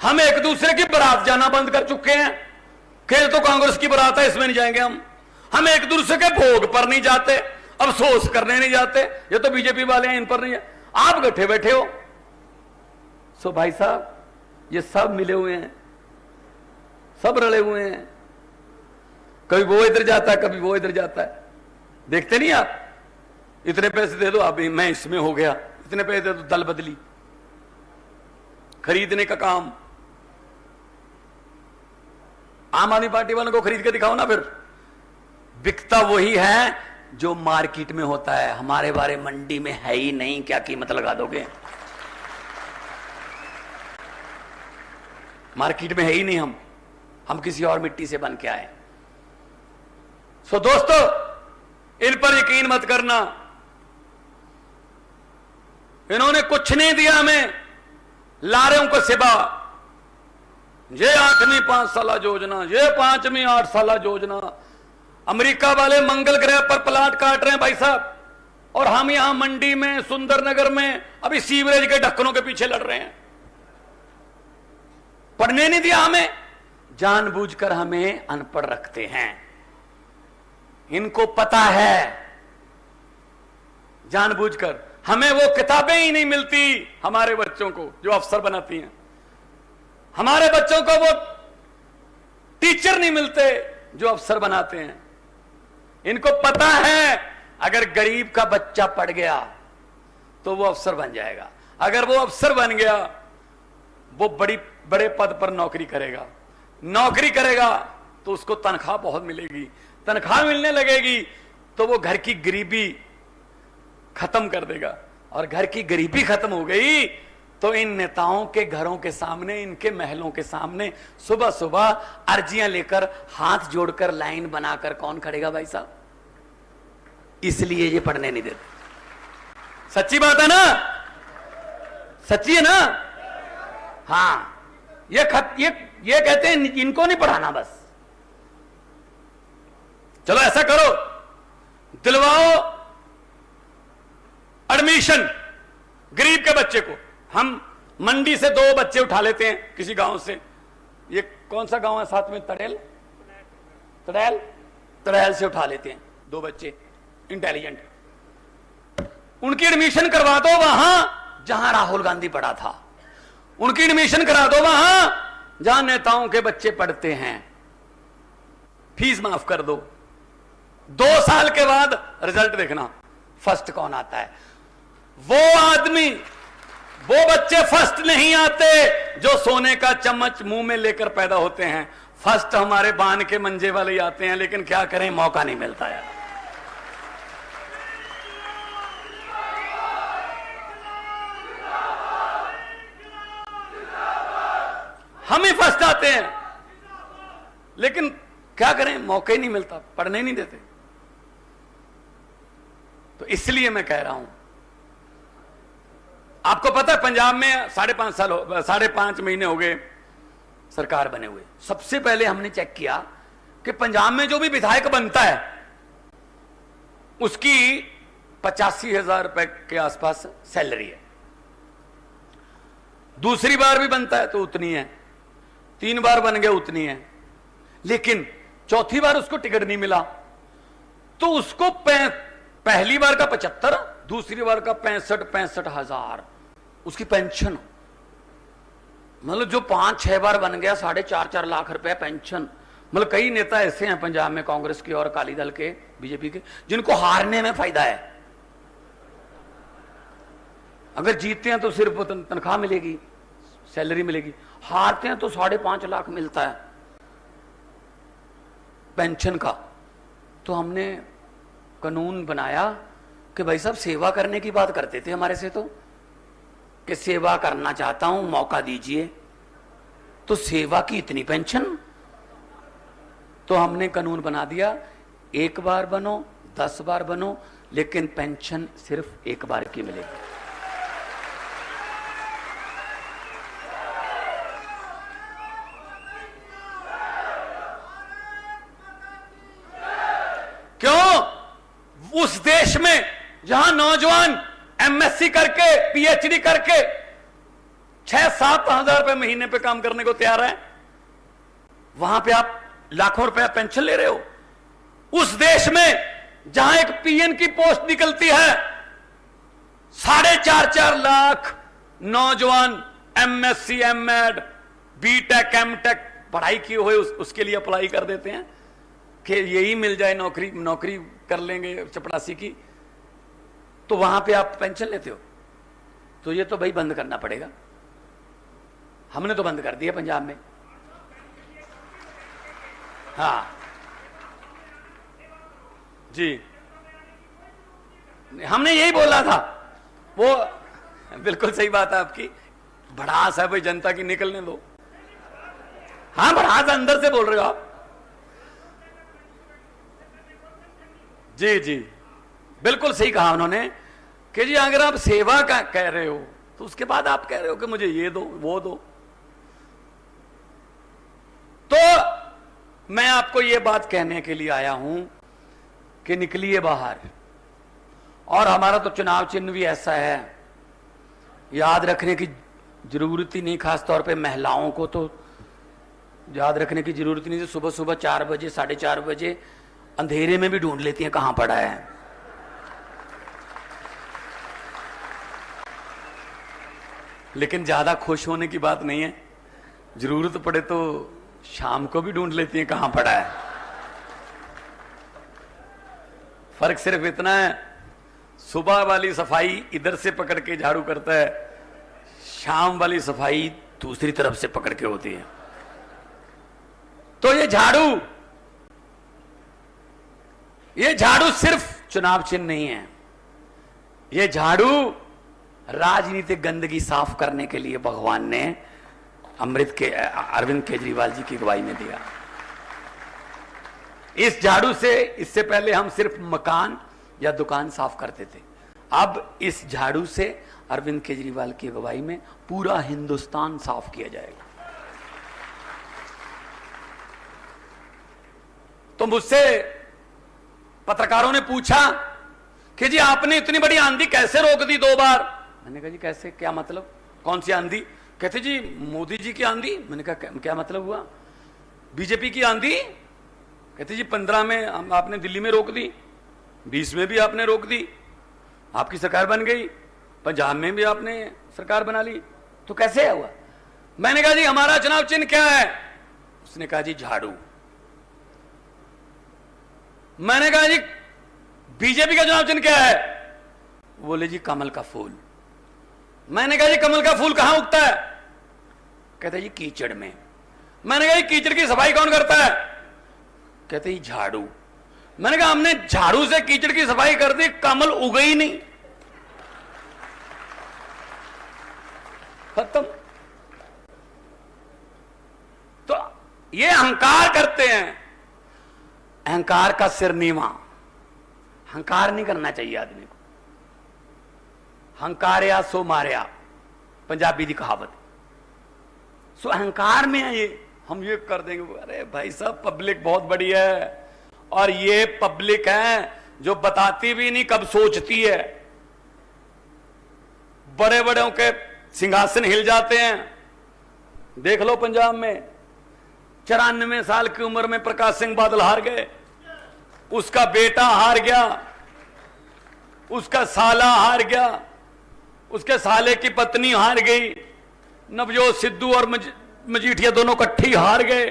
हम एक दूसरे की बारात जाना बंद कर चुके हैं। खेल तो कांग्रेस की बारात है, इसमें नहीं जाएंगे हम एक दूसरे के भोग पर नहीं जाते, अफसोस करने नहीं जाते। ये तो बीजेपी वाले हैं, इन पर नहीं है। आप इकट्ठे बैठे हो। सो भाई साहब ये सब मिले हुए हैं, सब रले हुए हैं। कभी वो इधर जाता है, कभी वो इधर जाता है। देखते नहीं आप, इतने पैसे दे दो, अभी मैं इसमें हो गया, इतने पैसे दे दो, दल बदली, खरीदने का काम। आम आदमी पार्टी वालों को खरीद के दिखाओ ना, फिर बिकता वही है जो मार्केट में होता है। हमारे बारे मंडी में है ही नहीं, क्या कीमत लगा दोगे? मार्केट में है ही नहीं, हम किसी और मिट्टी से बन के आए। सो दोस्तों इन पर यकीन मत करना, इन्होंने कुछ नहीं दिया हमें, ला रहे उनको सिवा। ये 8वीं 5 साल योजना, ये 5वीं 8 साल योजना। अमेरिका वाले मंगल ग्रह पर प्लाट काट रहे हैं भाई साहब, और हम यहां मंडी में, सुंदरनगर में अभी सीवरेज के ढक्कनों के पीछे लड़ रहे हैं। पढ़ने नहीं दिया हमें, जानबूझकर हमें अनपढ़ रखते हैं। इनको पता है, जानबूझकर हमें वो किताबें ही नहीं मिलती हमारे बच्चों को जो अफसर बनाती हैं। हमारे बच्चों को वो टीचर नहीं मिलते जो अफसर बनाते हैं। इनको पता है अगर गरीब का बच्चा पढ़ गया तो वो अफसर बन जाएगा। अगर वो अफसर बन गया, वो बड़े पद पर नौकरी करेगा तो उसको तनख्वाह बहुत मिलेगी। तनख्वाह मिलने लगेगी तो वो घर की गरीबी खत्म कर देगा, और घर की गरीबी खत्म हो गई तो इन नेताओं के घरों के सामने, इनके महलों के सामने सुबह सुबह अर्जियां लेकर, हाथ जोड़कर, लाइन बनाकर कौन खड़ेगा भाई साहब? इसलिए ये पढ़ने नहीं देते। सच्ची बात है ना? सच्ची है ना? हाँ, ये कहते हैं इनको नहीं पढ़ाना, बस चलो ऐसा करो, दिलवाओ एडमिशन गरीब के बच्चे को। हम मंडी से 2 बच्चे उठा लेते हैं किसी गांव से। ये कौन सा गांव है साथ में? तड़ैल से उठा लेते हैं 2 बच्चे इंटेलिजेंट, उनकी एडमिशन करवा दो वहां जहां राहुल गांधी पढ़ा था। उनकी एडमिशन करा दो वहां जहां नेताओं के बच्चे पढ़ते हैं। फीस माफ कर दो। 2 साल के बाद रिजल्ट देखना, फर्स्ट कौन आता है। वो आदमी, वो बच्चे फर्स्ट नहीं आते जो सोने का चम्मच मुंह में लेकर पैदा होते हैं। फर्स्ट हमारे बान के मंजे वाले आते हैं, लेकिन क्या करें, मौका नहीं मिलता यार। हम ही फर्स्ट आते हैं, लेकिन क्या करें, मौका ही नहीं मिलता, पढ़ने नहीं देते। तो इसलिए मैं कह रहा हूं, आपको पता है पंजाब में 5.5 महीने हो गए सरकार बने हुए। सबसे पहले हमने चेक किया कि पंजाब में जो भी विधायक बनता है उसकी 85,000 रुपए के आसपास सैलरी है। दूसरी बार भी बनता है तो उतनी है, 3 बार बन गया उतनी है, लेकिन चौथी बार उसको टिकट नहीं मिला तो उसको पहली बार का 75, दूसरी बार का 65,000 उसकी पेंशन। मतलब जो 5-6 बार बन गया 4.5 लाख रुपए पेंशन। मतलब कई नेता ऐसे हैं पंजाब में, कांग्रेस के और अकाली दल के, बीजेपी के, जिनको हारने में फायदा है। अगर जीतते हैं तो सिर्फ तनख्वाह मिलेगी, सैलरी मिलेगी, हारते हैं तो 5.5 लाख मिलता है पेंशन का। तो हमने कानून बनाया कि भाई साहब सेवा करने की बात करते थे हमारे से, तो कि सेवा करना चाहता हूं मौका दीजिए, तो सेवा की इतनी पेंशन। तो हमने कानून बना दिया, 1 बार बनो 10 बार बनो, लेकिन पेंशन सिर्फ 1 बार की मिलेगी। क्यों? उस देश में जहां नौजवान एमएससी करके पीएचडी करके 6-7 हजार रुपए महीने पे काम करने को तैयार है, वहां पे आप लाखों रुपया पेंशन ले रहे हो। उस देश में जहां एक पीएन की पोस्ट निकलती है, 4.5 लाख नौजवान एमएससी, एमएड, बीटेक, एमटेक पढ़ाई किए हुए उसके लिए अप्लाई कर देते हैं कि यही मिल जाए नौकरी, नौकरी कर लेंगे चपरासी की, तो वहां पे आप पेंशन लेते हो। तो ये तो भाई बंद करना पड़ेगा। हमने तो बंद कर दिया पंजाब में। हाँ जी, हमने यही बोला था। वो बिल्कुल सही बात है आपकी, भड़ास है भाई जनता की, निकलने दो। हाँ भड़ास अंदर से बोल रहे हो आप। जी जी बिल्कुल सही कहा उन्होंने कि जी अगर आप सेवा का कह रहे हो तो उसके बाद आप कह रहे हो कि मुझे ये दो वो दो। तो मैं आपको ये बात कहने के लिए आया हूं कि निकलिए बाहर। और हमारा तो चुनाव चिन्ह भी ऐसा है, याद रखने की जरूरत ही नहीं, खासतौर पे महिलाओं को तो याद रखने की जरूरत नहीं। सुबह सुबह 4 बजे 4:30 बजे अंधेरे में भी ढूंढ लेती हैं कहां पड़ा है। लेकिन ज्यादा खुश होने की बात नहीं है, जरूरत पड़े तो शाम को भी ढूंढ लेती हैं कहां पड़ा है। फर्क सिर्फ इतना है, सुबह वाली सफाई इधर से पकड़ के झाड़ू करता है, शाम वाली सफाई दूसरी तरफ से पकड़ के होती है। तो ये झाड़ू सिर्फ चुनाव चिन्ह नहीं है, ये झाड़ू राजनीतिक गंदगी साफ करने के लिए भगवान ने अरविंद केजरीवाल जी की अगुवाई में दिया। इस झाड़ू से इससे पहले हम सिर्फ मकान या दुकान साफ करते थे, अब इस झाड़ू से अरविंद केजरीवाल की अगुवाई में पूरा हिंदुस्तान साफ किया जाएगा। तो मुझसे पत्रकारों ने पूछा कि जी आपने इतनी बड़ी आंधी कैसे रोक दी 2 बार। मैंने कहा जी कैसे, क्या मतलब, कौन सी आंधी? कहते जी मोदी जी की आंधी। मैंने कहा क्या मतलब हुआ? बीजेपी की आंधी? कहते जी 15 में आपने दिल्ली में रोक दी, 20 में भी आपने रोक दी, आपकी सरकार बन गई, पंजाब में भी आपने सरकार बना ली, तो कैसे हुआ? मैंने कहा जी हमारा चुनाव चिन्ह क्या है? उसने कहा जी झाड़ू। मैंने कहा जी बीजेपी का चुनाव चिन्ह क्या है? बोले जी कमल का फूल। मैंने कहा जी कमल का फूल कहां उगता है? कहते जी कीचड़ में। मैंने कहा जी कीचड़ की सफाई कौन करता है? कहते जी झाड़ू। मैंने कहा हमने झाड़ू से कीचड़ की सफाई कर दी, कमल उगे ही नहीं, खत्म। तो ये अहंकार करते हैं, अहंकार का सिर नीवा। अहंकार नहीं करना चाहिए आदमी को। हंकारिया सो मारिया, पंजाबी की कहावत। सो अहंकार में है ये, हम ये कर देंगे। अरे भाई साहब पब्लिक बहुत बड़ी है, और ये पब्लिक है जो बताती भी नहीं कब सोचती है। बड़े बड़ों के सिंहासन हिल जाते हैं। देख लो पंजाब में 94 साल की उम्र में प्रकाश सिंह बादल हार गए, उसका बेटा हार गया, उसका साला हार गया, उसके साले की पत्नी हार गई, नवजोत सिद्धू और मजीठिया दोनों इकट्ठी हार गए,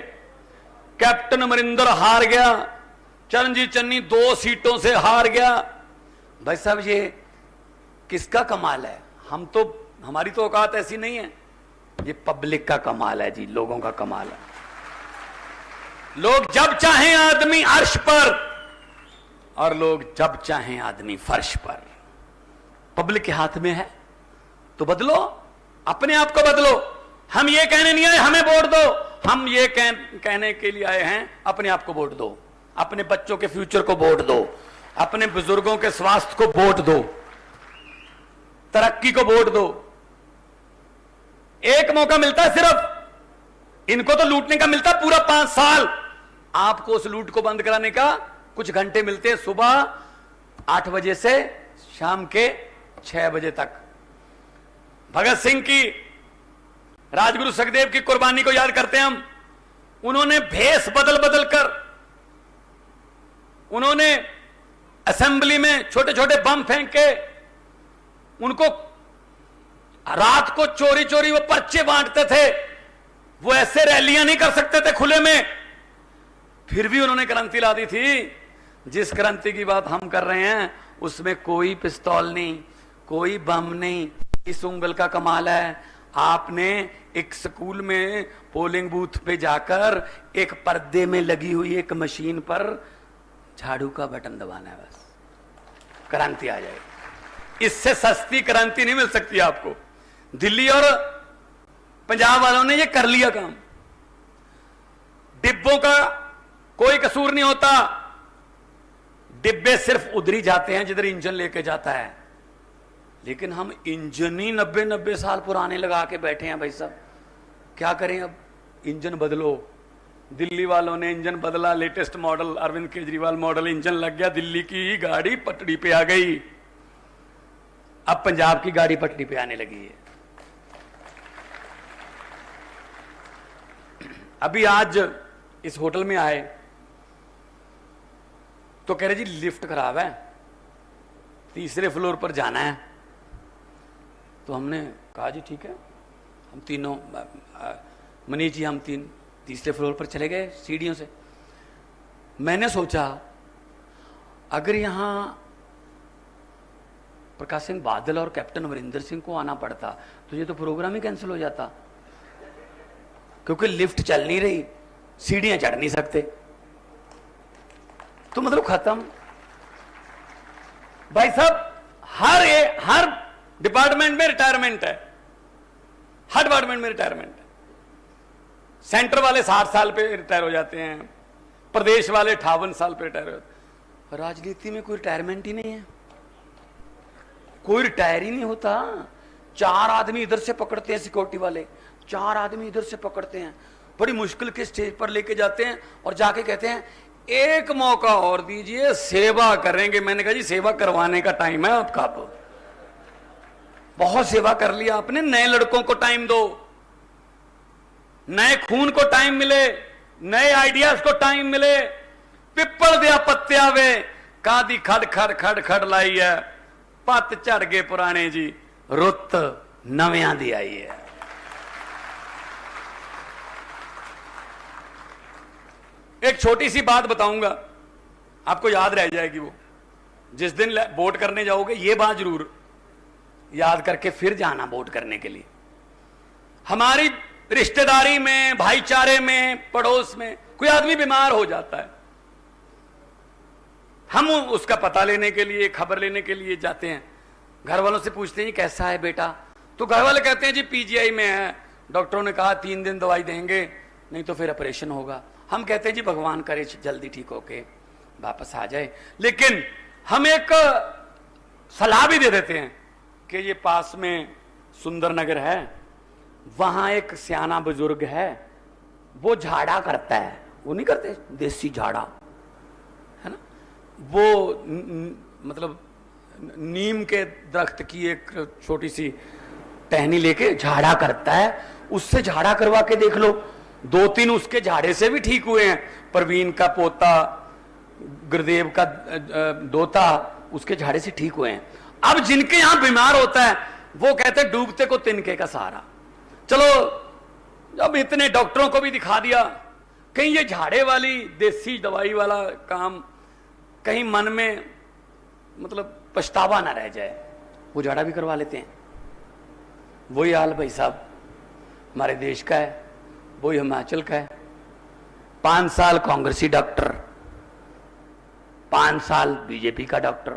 कैप्टन अमरिंदर हार गया, चरणजीत चन्नी 2 सीटों से हार गया। भाई साहब ये किसका कमाल है? हम तो, हमारी तो औकात ऐसी नहीं है, ये पब्लिक का कमाल है जी, लोगों का कमाल है। लोग जब चाहें आदमी अर्श पर और लोग जब चाहें आदमी फर्श पर। पब्लिक के हाथ में है, तो बदलो, अपने आप को बदलो। हम ये कहने नहीं आए हमें वोट दो, हम ये कहने के लिए आए हैं अपने आप को वोट दो, अपने बच्चों के फ्यूचर को वोट दो, अपने बुजुर्गों के स्वास्थ्य को वोट दो, तरक्की को वोट दो। एक मौका मिलता है सिर्फ, इनको तो लूटने का मिलता पूरा 5 साल। आपको उस लूट को बंद कराने का कुछ घंटे मिलते हैं, सुबह 8 बजे से शाम के 6 बजे तक। भगत सिंह की, राजगुरु सुखदेव की कुर्बानी को याद करते हैं हम। उन्होंने भेष बदल बदल कर, उन्होंने असेंबली में छोटे छोटे बम फेंक के, उनको रात को चोरी चोरी वो पर्चे बांटते थे। वो ऐसे रैलियां नहीं कर सकते थे खुले में, फिर भी उन्होंने क्रांति ला दी थी। जिस क्रांति की बात हम कर रहे हैं उसमें कोई पिस्तौल नहीं, कोई बम नहीं। इस उंगल का कमाल है, आपने एक स्कूल में पोलिंग बूथ पे जाकर एक पर्दे में लगी हुई एक मशीन पर झाड़ू का बटन दबाना है, बस क्रांति आ जाएगी। इससे सस्ती क्रांति नहीं मिल सकती आपको। दिल्ली और पंजाब वालों ने ये कर लिया काम। डिब्बों का कोई कसूर नहीं होता, डिब्बे सिर्फ उधर ही जाते हैं जिधर इंजन लेके जाता है। लेकिन हम इंजन ही 90 साल पुराने लगा के बैठे हैं। भाई साहब क्या करें, अब इंजन बदलो। दिल्ली वालों ने इंजन बदला, latest model, Arvind Kejriwal model engine लग गया, दिल्ली की गाड़ी पटरी पे आ गई। अब पंजाब की गाड़ी पटरी पे आने लगी है। अभी आज इस होटल में आए तो कह रहे जी लिफ्ट खराब है, 3रे फ्लोर पर जाना है। तो हमने कहा जी ठीक है, हम तीनों, मनीष जी, हम 3रे फ्लोर पर चले गए सीढ़ियों से। मैंने सोचा अगर यहां प्रकाश सिंह बादल और कैप्टन अमरिंदर सिंह को आना पड़ता तो ये तो प्रोग्राम ही कैंसिल हो जाता, क्योंकि लिफ्ट चल नहीं रही, सीढ़ियां चढ़ नहीं सकते, तो मतलब खत्म। भाई साहब हर डिपार्टमेंट में रिटायरमेंट है, हर डिपार्टमेंट में रिटायरमेंट है। सेंटर वाले 60 साल पे रिटायर हो जाते हैं, प्रदेश वाले 58 साल पे रिटायर हो जाते हैं। राजनीति में कोई रिटायरमेंट ही नहीं है, कोई रिटायर ही नहीं होता। 4 आदमी इधर से पकड़ते हैं सिक्योरिटी वाले, 4 आदमी इधर से पकड़ते हैं, बड़ी मुश्किल के स्टेज पर लेके जाते हैं और जाके कहते हैं एक मौका और दीजिए, सेवा करेंगे। मैंने कहा जी सेवा करवाने का टाइम है आपका, आप बहुत सेवा कर लिया आपने, नए लड़कों को टाइम दो, नए खून को टाइम मिले, नए आइडियाज को टाइम मिले। पिपल दिया पत्तिया वे कादी खड़ खड़ खड़ खड़ लाई है, पत झड़ गए पुराने जी, रुत नव्या दी आई है। एक छोटी सी बात बताऊंगा, आपको याद रह जाएगी। वो जिस दिन वोट करने जाओगे ये बात जरूर याद करके फिर जाना वोट करने के लिए। हमारी रिश्तेदारी में, भाईचारे में, पड़ोस में कोई आदमी बीमार हो जाता है, हम उसका पता लेने के लिए, खबर लेने के लिए जाते हैं। घर वालों से पूछते हैं कैसा है बेटा, तो घर वाले कहते हैं जी पीजीआई में है, डॉक्टरों ने कहा 3 दिन दवाई देंगे, नहीं तो फिर ऑपरेशन होगा। हम कहते हैं जी भगवान करे जल्दी ठीक होके वापस आ जाए। लेकिन हम एक सलाह भी दे देते हैं कि ये पास में सुंदर नगर है, वहां एक सियाना बुजुर्ग है, वो झाड़ा करता है, वो नहीं करते देसी झाड़ा, है ना, वो मतलब नीम के दरख्त की एक छोटी सी टहनी लेके झाड़ा करता है, उससे झाड़ा करवा के देख लो। 2-3 उसके झाड़े से भी ठीक हुए हैं। प्रवीण का पोता, गुरुदेव का दोता, उसके झाड़े से ठीक हुए हैं। अब जिनके यहां बीमार होता है वो कहते हैं डूबते को तिनके का सहारा। चलो अब इतने डॉक्टरों को भी दिखा दिया, कहीं ये झाड़े वाली देसी दवाई वाला काम कहीं मन में मतलब पछतावा ना रह जाए, वो झाड़ा भी करवा लेते हैं। वही हाल भाई साहब हमारे देश का है, वही हिमाचल का है। 5 साल कांग्रेसी डॉक्टर, 5 साल बीजेपी का डॉक्टर,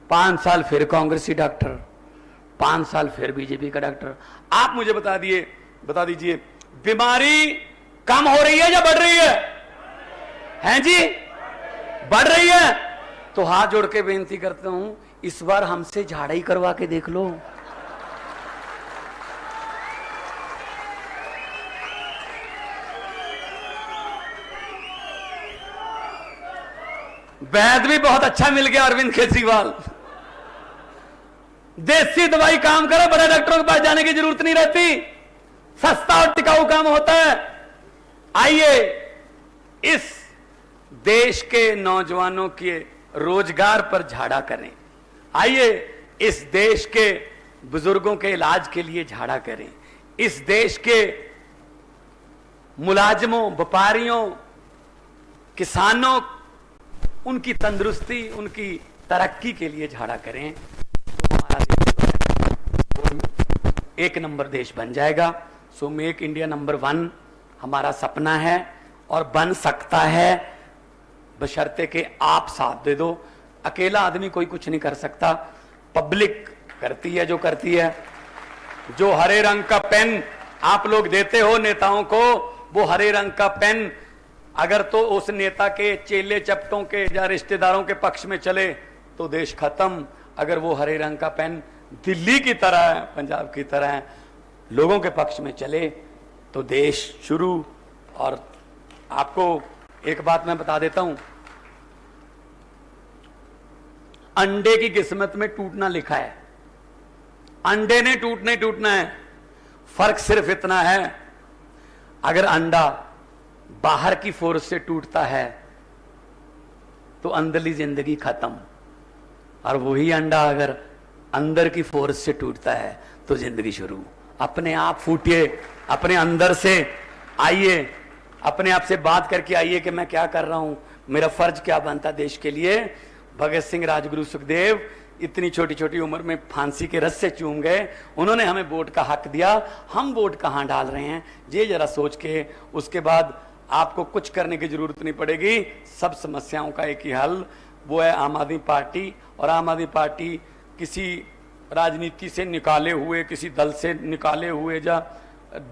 5 साल फिर कांग्रेसी डॉक्टर, 5 साल फिर बीजेपी का डॉक्टर। आप मुझे बता दीजिए बीमारी कम हो रही है या बढ़ रही है? हैं जी? बढ़ रही है। तो हाथ जोड़ के बेनती करता हूं, इस बार हमसे झाड़ा ही करवा के देख लो। वैद्य भी बहुत अच्छा मिल गया अरविंद केजरीवाल। देसी दवाई काम करे, बड़े डॉक्टरों के पास जाने की जरूरत नहीं रहती, सस्ता और टिकाऊ काम होता है। आइए इस देश के नौजवानों के रोजगार पर झाड़ा करें, आइए इस देश के बुजुर्गों के इलाज के लिए झाड़ा करें, इस देश के मुलाजिमों, व्यापारियों, किसानों, उनकी तंदुरुस्ती, उनकी तरक्की के लिए झाड़ा करें, तो हमारा देश एक नंबर देश बन जाएगा। सो मेक इंडिया नंबर 1 हमारा सपना है और बन सकता है, बशर्ते के आप साथ दे दो। अकेला आदमी कोई कुछ नहीं कर सकता, पब्लिक करती है जो करती है। जो हरे रंग का पेन आप लोग देते हो नेताओं को, वो हरे रंग का पेन अगर तो उस नेता के चेले चपटों के या रिश्तेदारों के पक्ष में चले तो देश खत्म। अगर वो हरे रंग का पेन दिल्ली की तरह है, पंजाब की तरह है, लोगों के पक्ष में चले तो देश शुरू। और आपको एक बात मैं बता देता हूं, अंडे की किस्मत में टूटना लिखा है, अंडे ने टूटना है। फर्क सिर्फ इतना है, अगर अंडा बाहर की फोर्स से टूटता है तो अंदरली जिंदगी खत्म, और वही अंडा अगर अंदर की फोर्स से टूटता है तो जिंदगी शुरू। अपने आप फूटिए, अपने अंदर से आइए, अपने आप से बात करके आइए कि मैं क्या कर रहा हूं, मेरा फर्ज क्या बनता देश के लिए। भगत सिंह, राजगुरु, सुखदेव इतनी छोटी छोटी उम्र में फांसी के रस्से चूम गए, उन्होंने हमें वोट का हक दिया, हम वोट कहां डाल रहे हैं ये जरा सोच के उसके बाद आपको कुछ करने की जरूरत नहीं पड़ेगी। सब समस्याओं का एक ही हल, वो है आम आदमी पार्टी। और आम आदमी पार्टी किसी राजनीति से निकाले हुए, किसी दल से निकाले हुए या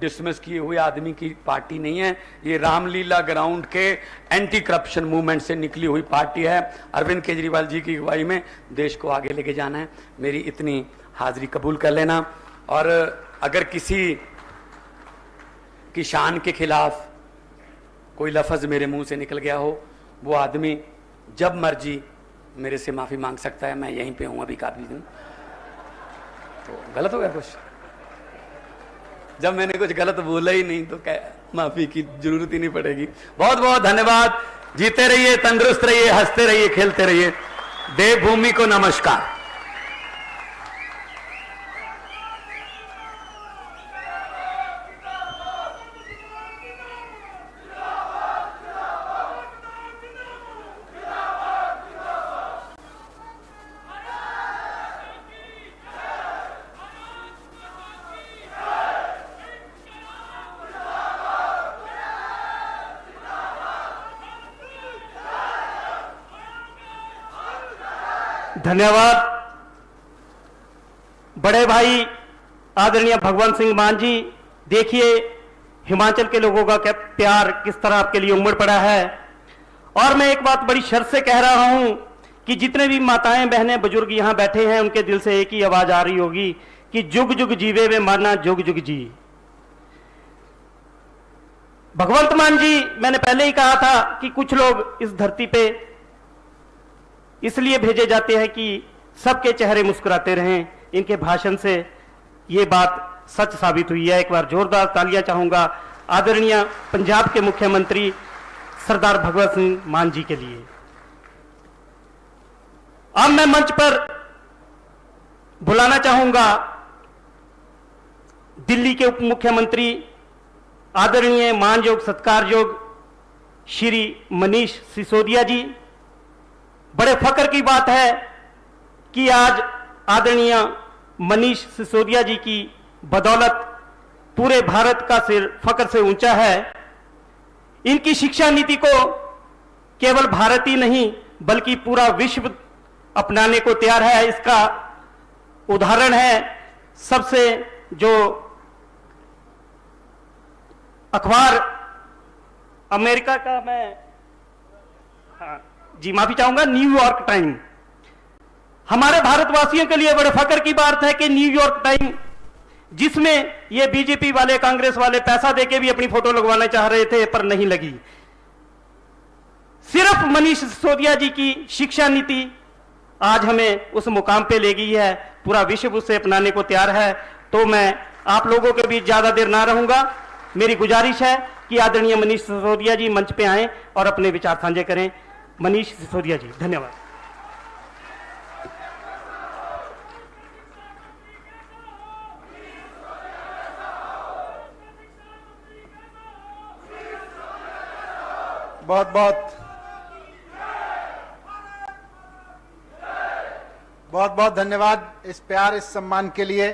डिसमिस किए हुए आदमी की पार्टी नहीं है। ये रामलीला ग्राउंड के एंटी करप्शन मूवमेंट से निकली हुई पार्टी है। अरविंद केजरीवाल जी की अगुवाई में देश को आगे लेके जाना है। मेरी इतनी हाजिरी कबूल कर लेना। और अगर किसी की शान के खिलाफ कोई लफ्ज मेरे मुंह से निकल गया हो, वो आदमी जब मर्जी मेरे से माफी मांग सकता है। मैं यहीं पे हूं अभी काफी दिन। तो गलत हो गया कुछ, जब मैंने कुछ गलत बोला ही नहीं तो क्या माफी की जरूरत ही नहीं पड़ेगी। बहुत बहुत धन्यवाद। जीते रहिए, तंदुरुस्त रहिए, हंसते रहिए, खेलते रहिए। देवभूमि को नमस्कार। धन्यवाद। बड़े भाई आदरणीय भगवंत सिंह मान जी, देखिए हिमाचल के लोगों का क्या प्यार किस तरह आपके लिए उमड़ पड़ा है। और मैं एक बात बड़ी शर्त से कह रहा हूं कि जितने भी माताएं, बहनें, बुजुर्ग यहां बैठे हैं, उनके दिल से एक ही आवाज आ रही होगी कि जुग जुग जीवे वे माना जुग जुग जी। भगवंत मान जी, मैंने पहले ही कहा था कि कुछ लोग इस धरती पे इसलिए भेजे जाते हैं कि सबके चेहरे मुस्कुराते रहें। इनके भाषण से ये बात सच साबित हुई है। एक बार जोरदार तालियां चाहूंगा आदरणीय पंजाब के मुख्यमंत्री सरदार भगवत सिंह मान जी के लिए। अब मैं मंच पर बुलाना चाहूंगा दिल्ली के उप मुख्यमंत्री आदरणीय मानयोग सत्कारयोग श्री मनीष सिसोदिया जी। बड़े फख्र की बात है कि आज आदरणीय मनीष सिसोदिया जी की बदौलत पूरे भारत का सिर फख्र से ऊंचा है। इनकी शिक्षा नीति को केवल भारत ही नहीं बल्कि पूरा विश्व अपनाने को तैयार है। इसका उदाहरण है सबसे जो अखबार अमेरिका का, मैं जी माफी चाहूंगा, न्यूयॉर्क टाइम। हमारे भारतवासियों के लिए बड़े फख्र की बात है कि न्यूयॉर्क टाइम, जिसमें ये बीजेपी वाले कांग्रेस वाले पैसा देके भी अपनी फोटो लगवाना चाह रहे थे पर नहीं लगी, सिर्फ मनीष सिसोदिया जी की शिक्षा नीति आज हमें उस मुकाम पे ले गई है। पूरा विश्व उसे अपनाने को तैयार है। तो मैं आप लोगों के बीच ज्यादा देर ना रहूंगा। मेरी गुजारिश है कि आदरणीय मनीष सिसोदिया जी मंच पे आएं और अपने विचार साझे करें। मनीष सिसोदिया जी, धन्यवाद। बहुत बहुत धन्यवाद इस प्यार, इस सम्मान के लिए।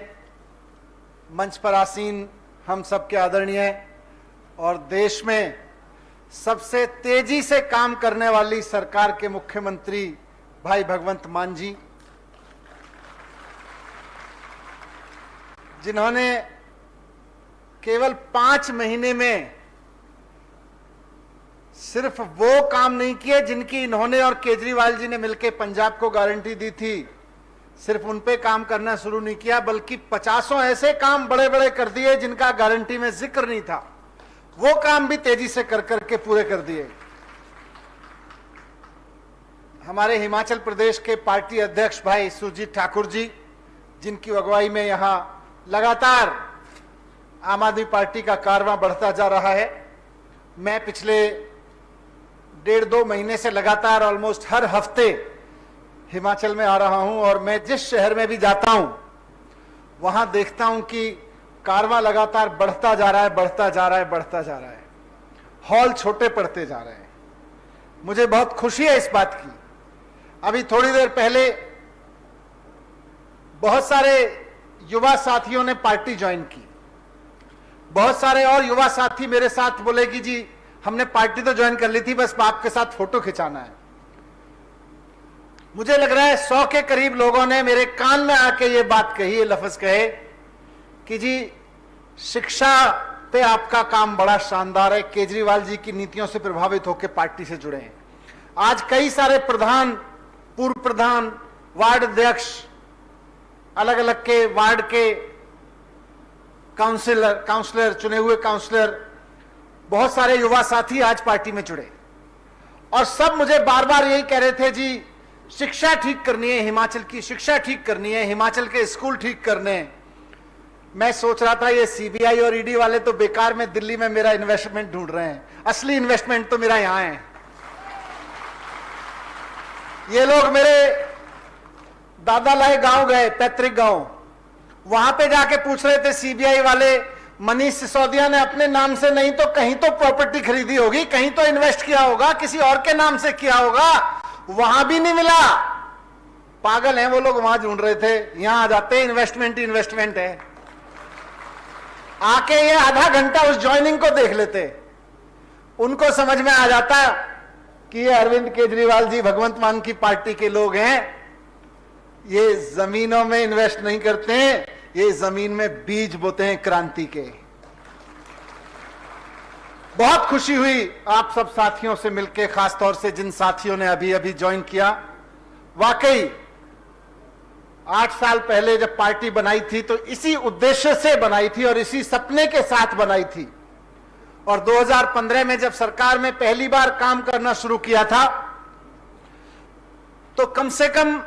मंच पर आसीन हम सबके आदरणीय और देश में सबसे तेजी से काम करने वाली सरकार के मुख्यमंत्री भाई भगवंत मान जी, जिन्होंने केवल 5 महीने में सिर्फ वो काम नहीं किए जिनकी इन्होंने और केजरीवाल जी ने मिलकर पंजाब को गारंटी दी थी, सिर्फ उन पे काम करना शुरू नहीं किया, बल्कि 50 ऐसे काम बड़े बड़े कर दिए जिनका गारंटी में जिक्र नहीं था। वो काम भी तेजी से कर करके पूरे कर दिए। हमारे हिमाचल प्रदेश के पार्टी अध्यक्ष भाई सुरजीत ठाकुर जी, जिनकी अगुवाई में यहां लगातार आम आदमी पार्टी का कारवां बढ़ता जा रहा है। मैं पिछले 1.5-2 महीने से लगातार ऑलमोस्ट हर हफ्ते हिमाचल में आ रहा हूं और मैं जिस शहर में भी जाता हूं वहां देखता हूं कि कारवां लगातार बढ़ता जा रहा है, बढ़ता जा रहा है, बढ़ता जा रहा है। हॉल छोटे पड़ते जा रहे हैं। मुझे बहुत खुशी है इस बात की। अभी थोड़ी देर पहले बहुत सारे युवा साथियों ने पार्टी ज्वाइन की। बहुत सारे और युवा साथी मेरे साथ बोले कि जी हमने पार्टी तो ज्वाइन कर ली थी, बस आपके साथ फोटो खिंचाना है। मुझे लग रहा है 100 के करीब लोगों ने मेरे कान में आके ये बात कही, ये लफ्ज कहे कि जी शिक्षा पे आपका काम बड़ा शानदार है, केजरीवाल जी की नीतियों से प्रभावित होकर पार्टी से जुड़े हैं। आज कई सारे प्रधान, पूर्व प्रधान, वार्ड अध्यक्ष, अलग अलग के वार्ड के काउंसलर, चुने हुए काउंसलर, बहुत सारे युवा साथी आज पार्टी में जुड़े और सब मुझे बार बार यही कह रहे थे जी शिक्षा ठीक करनी है, हिमाचल की शिक्षा ठीक करनी है, हिमाचल के स्कूल ठीक करने हैं। मैं सोच रहा था ये सीबीआई और ईडी वाले तो बेकार में दिल्ली में मेरा इन्वेस्टमेंट ढूंढ रहे हैं, असली इन्वेस्टमेंट तो मेरा यहां है। ये लोग मेरे दादा लाए गांव गए, पैतृक गांव, वहां पे जाके पूछ रहे थे सीबीआई वाले, मनीष सिसोदिया ने अपने नाम से नहीं तो कहीं तो प्रॉपर्टी खरीदी होगी, कहीं तो इन्वेस्ट किया होगा, किसी और के नाम से किया होगा, वहां भी नहीं मिला। पागल हैं वो लोग, वहां ढूंढ रहे थे, यहां आ जाते इन्वेस्टमेंट ही इन्वेस्टमेंट है। आके ये आधा घंटा उस ज्वाइनिंग को देख लेते, उनको समझ में आ जाता कि ये अरविंद केजरीवाल जी भगवंत मान की पार्टी के लोग हैं। ये जमीनों में इन्वेस्ट नहीं करते हैं, ये जमीन में बीज बोते हैं क्रांति के। बहुत खुशी हुई आप सब साथियों से मिलकर, खासतौर से जिन साथियों ने अभी अभी ज्वाइन किया। वाकई 8 साल पहले जब पार्टी बनाई थी तो इसी उद्देश्य से बनाई थी और इसी सपने के साथ बनाई थी। और 2015 में जब सरकार में पहली बार काम करना शुरू किया था तो कम से कम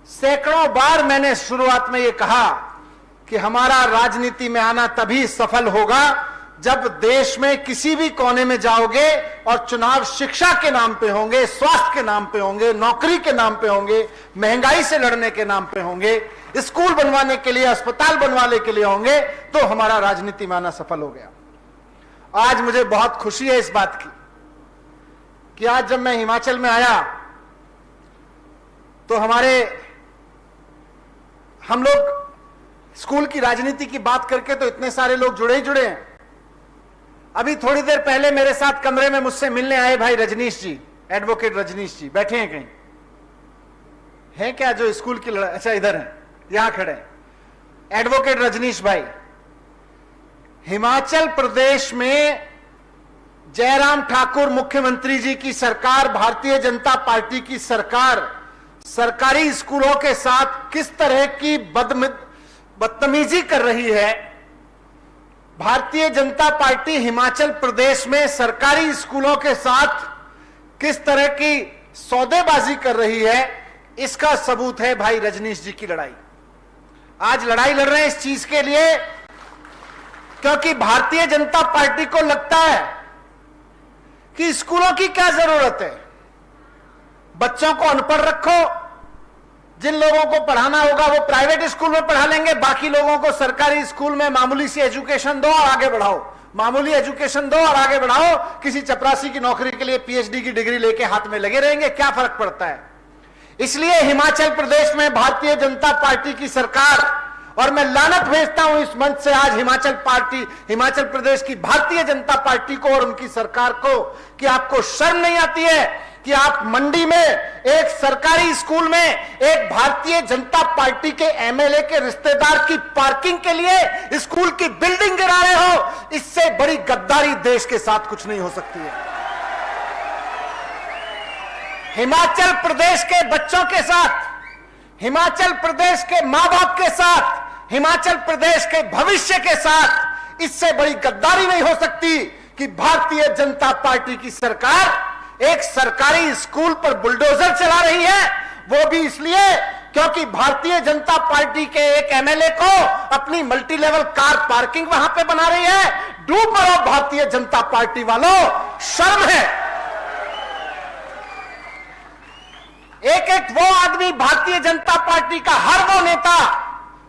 सैकड़ों बार मैंने शुरुआत में यह कहा कि हमारा राजनीति में आना तभी सफल होगा जब देश में किसी भी कोने में जाओगे और चुनाव शिक्षा के नाम पे होंगे, स्वास्थ्य के नाम पे होंगे, नौकरी के नाम पे होंगे, महंगाई से लड़ने के नाम पे होंगे, स्कूल बनवाने के लिए, अस्पताल बनवाने के लिए होंगे, तो हमारा राजनीति में आना सफल हो गया। आज मुझे बहुत खुशी है इस बात की कि आज जब मैं हिमाचल में आया तो हम लोग स्कूल की राजनीति की बात करके तो इतने सारे लोग जुड़े ही जुड़े हैं। अभी थोड़ी देर पहले मेरे साथ कमरे में मुझसे मिलने आए भाई रजनीश जी, एडवोकेट रजनीश जी, बैठे हैं कहीं? हैं क्या जो स्कूल की अच्छा इधर हैं, यहां खड़े हैं। एडवोकेट रजनीश भाई, हिमाचल प्रदेश में जयराम ठाकुर मुख्यमंत्री जी की सरकार, भारतीय जनता पार्टी की सरकार सरकारी स्कूलों के साथ किस तरह की बदतमीजी कर रही है। भारतीय जनता पार्टी हिमाचल प्रदेश में सरकारी स्कूलों के साथ किस तरह की सौदेबाजी कर रही है, इसका सबूत है भाई रजनीश जी की लड़ाई। आज लड़ाई लड़ रहे हैं इस चीज के लिए क्योंकि भारतीय जनता पार्टी को लगता है कि स्कूलों की क्या जरूरत है, बच्चों को अनपढ़ रखो, जिन लोगों को पढ़ाना होगा वो प्राइवेट स्कूल में पढ़ा लेंगे, बाकी लोगों को सरकारी स्कूल में मामूली सी एजुकेशन दो और आगे बढ़ाओ, मामूली एजुकेशन दो और आगे बढ़ाओ। किसी चपरासी की नौकरी के लिए पीएचडी की डिग्री लेके हाथ में लगे रहेंगे, क्या फर्क पड़ता है। इसलिए हिमाचल प्रदेश में भारतीय जनता पार्टी की सरकार, और मैं लानत भेजता हूं इस मंच से आज हिमाचल प्रदेश की भारतीय जनता पार्टी को और उनकी सरकार को कि आपको शर्म नहीं आती है कि आप मंडी में एक सरकारी स्कूल में एक भारतीय जनता पार्टी के एमएलए के रिश्तेदार की पार्किंग के लिए स्कूल की बिल्डिंग गिरा रहे हो। इससे बड़ी गद्दारी देश के साथ कुछ नहीं हो सकती है। हिमाचल प्रदेश के बच्चों के साथ, हिमाचल प्रदेश के मां बाप के साथ, हिमाचल प्रदेश के भविष्य के साथ इससे बड़ी गद्दारी नहीं हो सकती कि भारतीय जनता पार्टी की सरकार एक सरकारी स्कूल पर बुलडोजर चला रही है, वो भी इसलिए क्योंकि भारतीय जनता पार्टी के एक एमएलए को अपनी मल्टी लेवल कार पार्किंग वहां पे बना रही है। डूब मरो भारतीय जनता पार्टी वालों, शर्म है। एक वो आदमी भारतीय जनता पार्टी का, हर वो नेता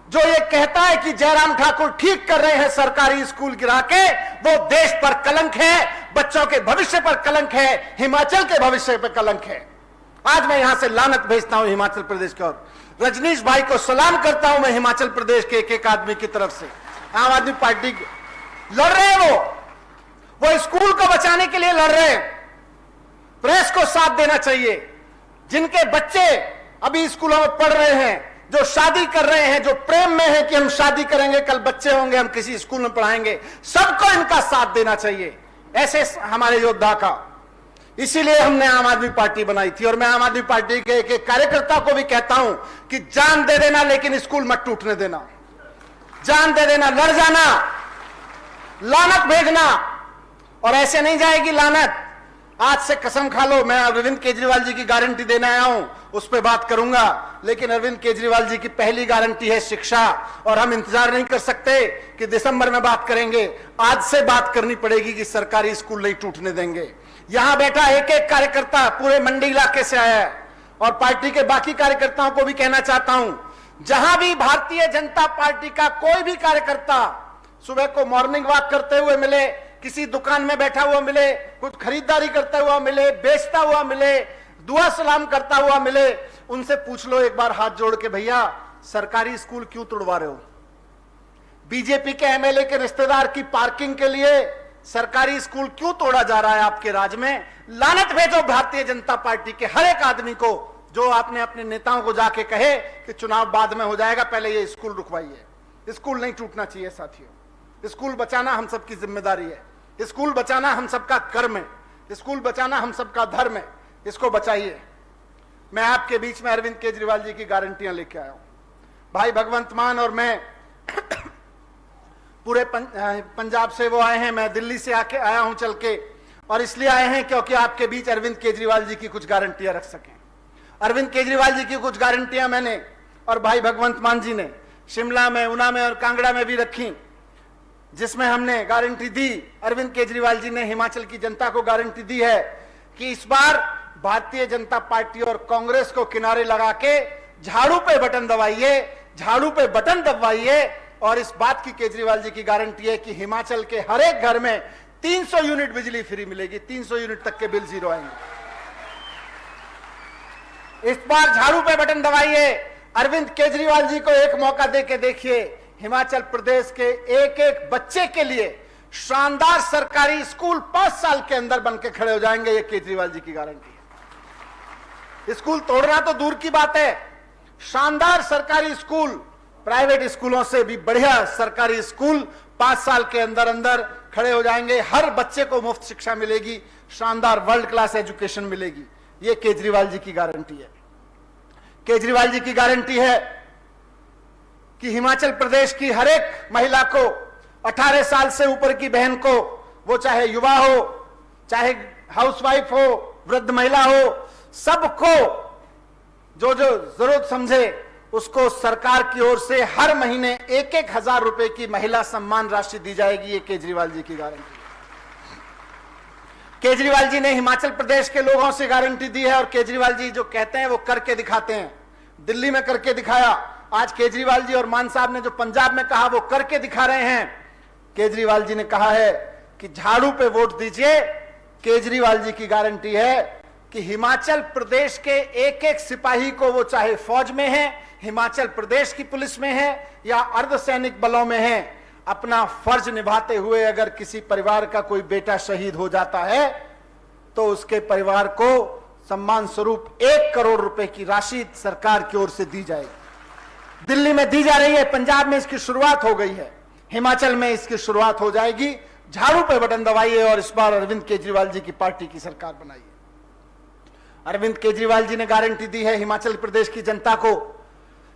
जो ये कहता है कि जयराम ठाकुर ठीक कर रहे हैं सरकारी स्कूल गिरा के, वो देश पर कलंक है, बच्चों के भविष्य पर कलंक है, हिमाचल के भविष्य पर कलंक है। आज मैं यहां से लानत भेजता हूं हिमाचल प्रदेश की ओर। रजनीश भाई को सलाम करता हूं मैं हिमाचल प्रदेश के एक एक आदमी की तरफ से। आम आदमी पार्टी लड़ रहे हैं, वो स्कूल को बचाने के लिए लड़ रहे हैं। प्रेस को साथ देना चाहिए। जिनके बच्चे अभी स्कूलों में पढ़ रहे हैं, जो शादी कर रहे हैं, जो प्रेम में है कि हम शादी करेंगे, कल बच्चे होंगे, हम किसी स्कूल में पढ़ाएंगे, सबको इनका साथ देना चाहिए, ऐसे हमारे योद्धा का। इसीलिए हमने आम आदमी पार्टी बनाई थी और मैं आम आदमी पार्टी के एक कार्यकर्ता को भी कहता हूं कि जान दे देना लेकिन स्कूल मत टूटने देना, जान दे देना, लड़ जाना, लानत भेजना। और ऐसे नहीं जाएगी लानत। आज से कसम खा लो, मैं अरविंद केजरीवाल जी की गारंटी देने आया हूं, उस पर बात करूंगा, लेकिन अरविंद केजरीवाल जी की पहली गारंटी है शिक्षा, और हम इंतजार नहीं कर सकते कि दिसंबर में बात करेंगे। आज से बात करनी पड़ेगी कि सरकारी स्कूल नहीं टूटने देंगे। यहां बैठा एक एक कार्यकर्ता पूरे मंडी इलाके से आया है और पार्टी के बाकी कार्यकर्ताओं को भी कहना चाहता हूं, जहां भी भारतीय जनता पार्टी का कोई भी कार्यकर्ता सुबह को मॉर्निंग वॉक करते हुए मिले, किसी दुकान में बैठा हुआ मिले, कुछ खरीदारी करता हुआ मिले, बेचता हुआ मिले, दुआ सलाम करता हुआ मिले, उनसे पूछ लो एक बार हाथ जोड़ के, भैया सरकारी स्कूल क्यों तोड़वा रहे हो? बीजेपी के एमएलए के रिश्तेदार की पार्किंग के लिए सरकारी स्कूल क्यों तोड़ा जा रहा है आपके राज्य में? लानत भेजो भारतीय जनता पार्टी के हर एक आदमी को जो आपने अपने नेताओं को जाके कहे कि चुनाव बाद में हो जाएगा, पहले ये स्कूल रुकवाइए। स्कूल नहीं टूटना चाहिए साथियों, स्कूल बचाना हम सबकी जिम्मेदारी है, स्कूल बचाना हम सबका कर्म है, स्कूल बचाना हम सबका धर्म है, इसको बचाइए। मैं आपके बीच में अरविंद केजरीवाल जी की गारंटियां लेके आया हूं। भाई भगवंत मान और मैं पूरे पंजाब से वो आए हैं, मैं दिल्ली से आके आया हूं चल के, और इसलिए आए हैं क्योंकि आपके बीच अरविंद केजरीवाल जी की कुछ गारंटियां रख सकें। अरविंद केजरीवाल जी की कुछ गारंटियां मैंने और भाई भगवंत मान जी ने शिमला में, ऊना में और कांगड़ा में भी रखी, जिसमें हमने गारंटी दी, अरविंद केजरीवाल जी ने हिमाचल की जनता को गारंटी दी है कि इस बार भारतीय जनता पार्टी और कांग्रेस को किनारे लगा के झाड़ू पे बटन दबाइए, झाड़ू पे बटन दबाइए। और इस बात की केजरीवाल जी की गारंटी है कि हिमाचल के हर एक घर में 300 यूनिट बिजली फ्री मिलेगी, 300 यूनिट तक के बिल जीरो आएंगे। इस बार झाड़ू पे बटन दबाइए। अरविंद केजरीवाल जी को एक मौका देके देखिए, हिमाचल प्रदेश के एक एक बच्चे के लिए शानदार सरकारी स्कूल 5 साल के अंदर बनके खड़े हो जाएंगे। ये केजरीवाल जी की गारंटी है। स्कूल तोड़ना तो दूर की बात है, शानदार सरकारी स्कूल, प्राइवेट स्कूलों से भी बढ़िया सरकारी स्कूल 5 साल के अंदर अंदर खड़े हो जाएंगे। हर बच्चे को मुफ्त शिक्षा मिलेगी, शानदार वर्ल्ड क्लास एजुकेशन मिलेगी। ये केजरीवाल जी की गारंटी है। केजरीवाल जी की गारंटी है कि हिमाचल प्रदेश की हर एक महिला को, 18 साल से ऊपर की बहन को, वो चाहे युवा हो, चाहे हाउसवाइफ हो, वृद्ध महिला हो, सबको जो जो जरूरत समझे उसको सरकार की ओर से हर महीने 1-1 हजार रुपए की महिला सम्मान राशि दी जाएगी। ये केजरीवाल जी की गारंटी है। केजरीवाल जी ने हिमाचल प्रदेश के लोगों से गारंटी दी है और केजरीवाल जी जो कहते हैं वो करके दिखाते हैं। दिल्ली में करके दिखाया, आज केजरीवाल जी और मान साहब ने जो पंजाब में कहा वो करके दिखा रहे हैं। केजरीवाल जी ने कहा है कि झाड़ू पे वोट दीजिए। केजरीवाल जी की गारंटी है कि हिमाचल प्रदेश के एक एक सिपाही को, वो चाहे फौज में है, हिमाचल प्रदेश की पुलिस में है या अर्धसैनिक बलों में है, अपना फर्ज निभाते हुए अगर किसी परिवार का कोई बेटा शहीद हो जाता है तो उसके परिवार को सम्मान स्वरूप 1 करोड़ रुपए की राशि सरकार की ओर से दी जाएगी। दिल्ली में दी जा रही है, पंजाब में इसकी शुरुआत हो गई है, हिमाचल में इसकी शुरुआत हो जाएगी। झाड़ू पे बटन दबाइए और इस बार अरविंद केजरीवाल जी की पार्टी की सरकार बनाइए। अरविंद केजरीवाल जी ने गारंटी दी है हिमाचल प्रदेश की जनता को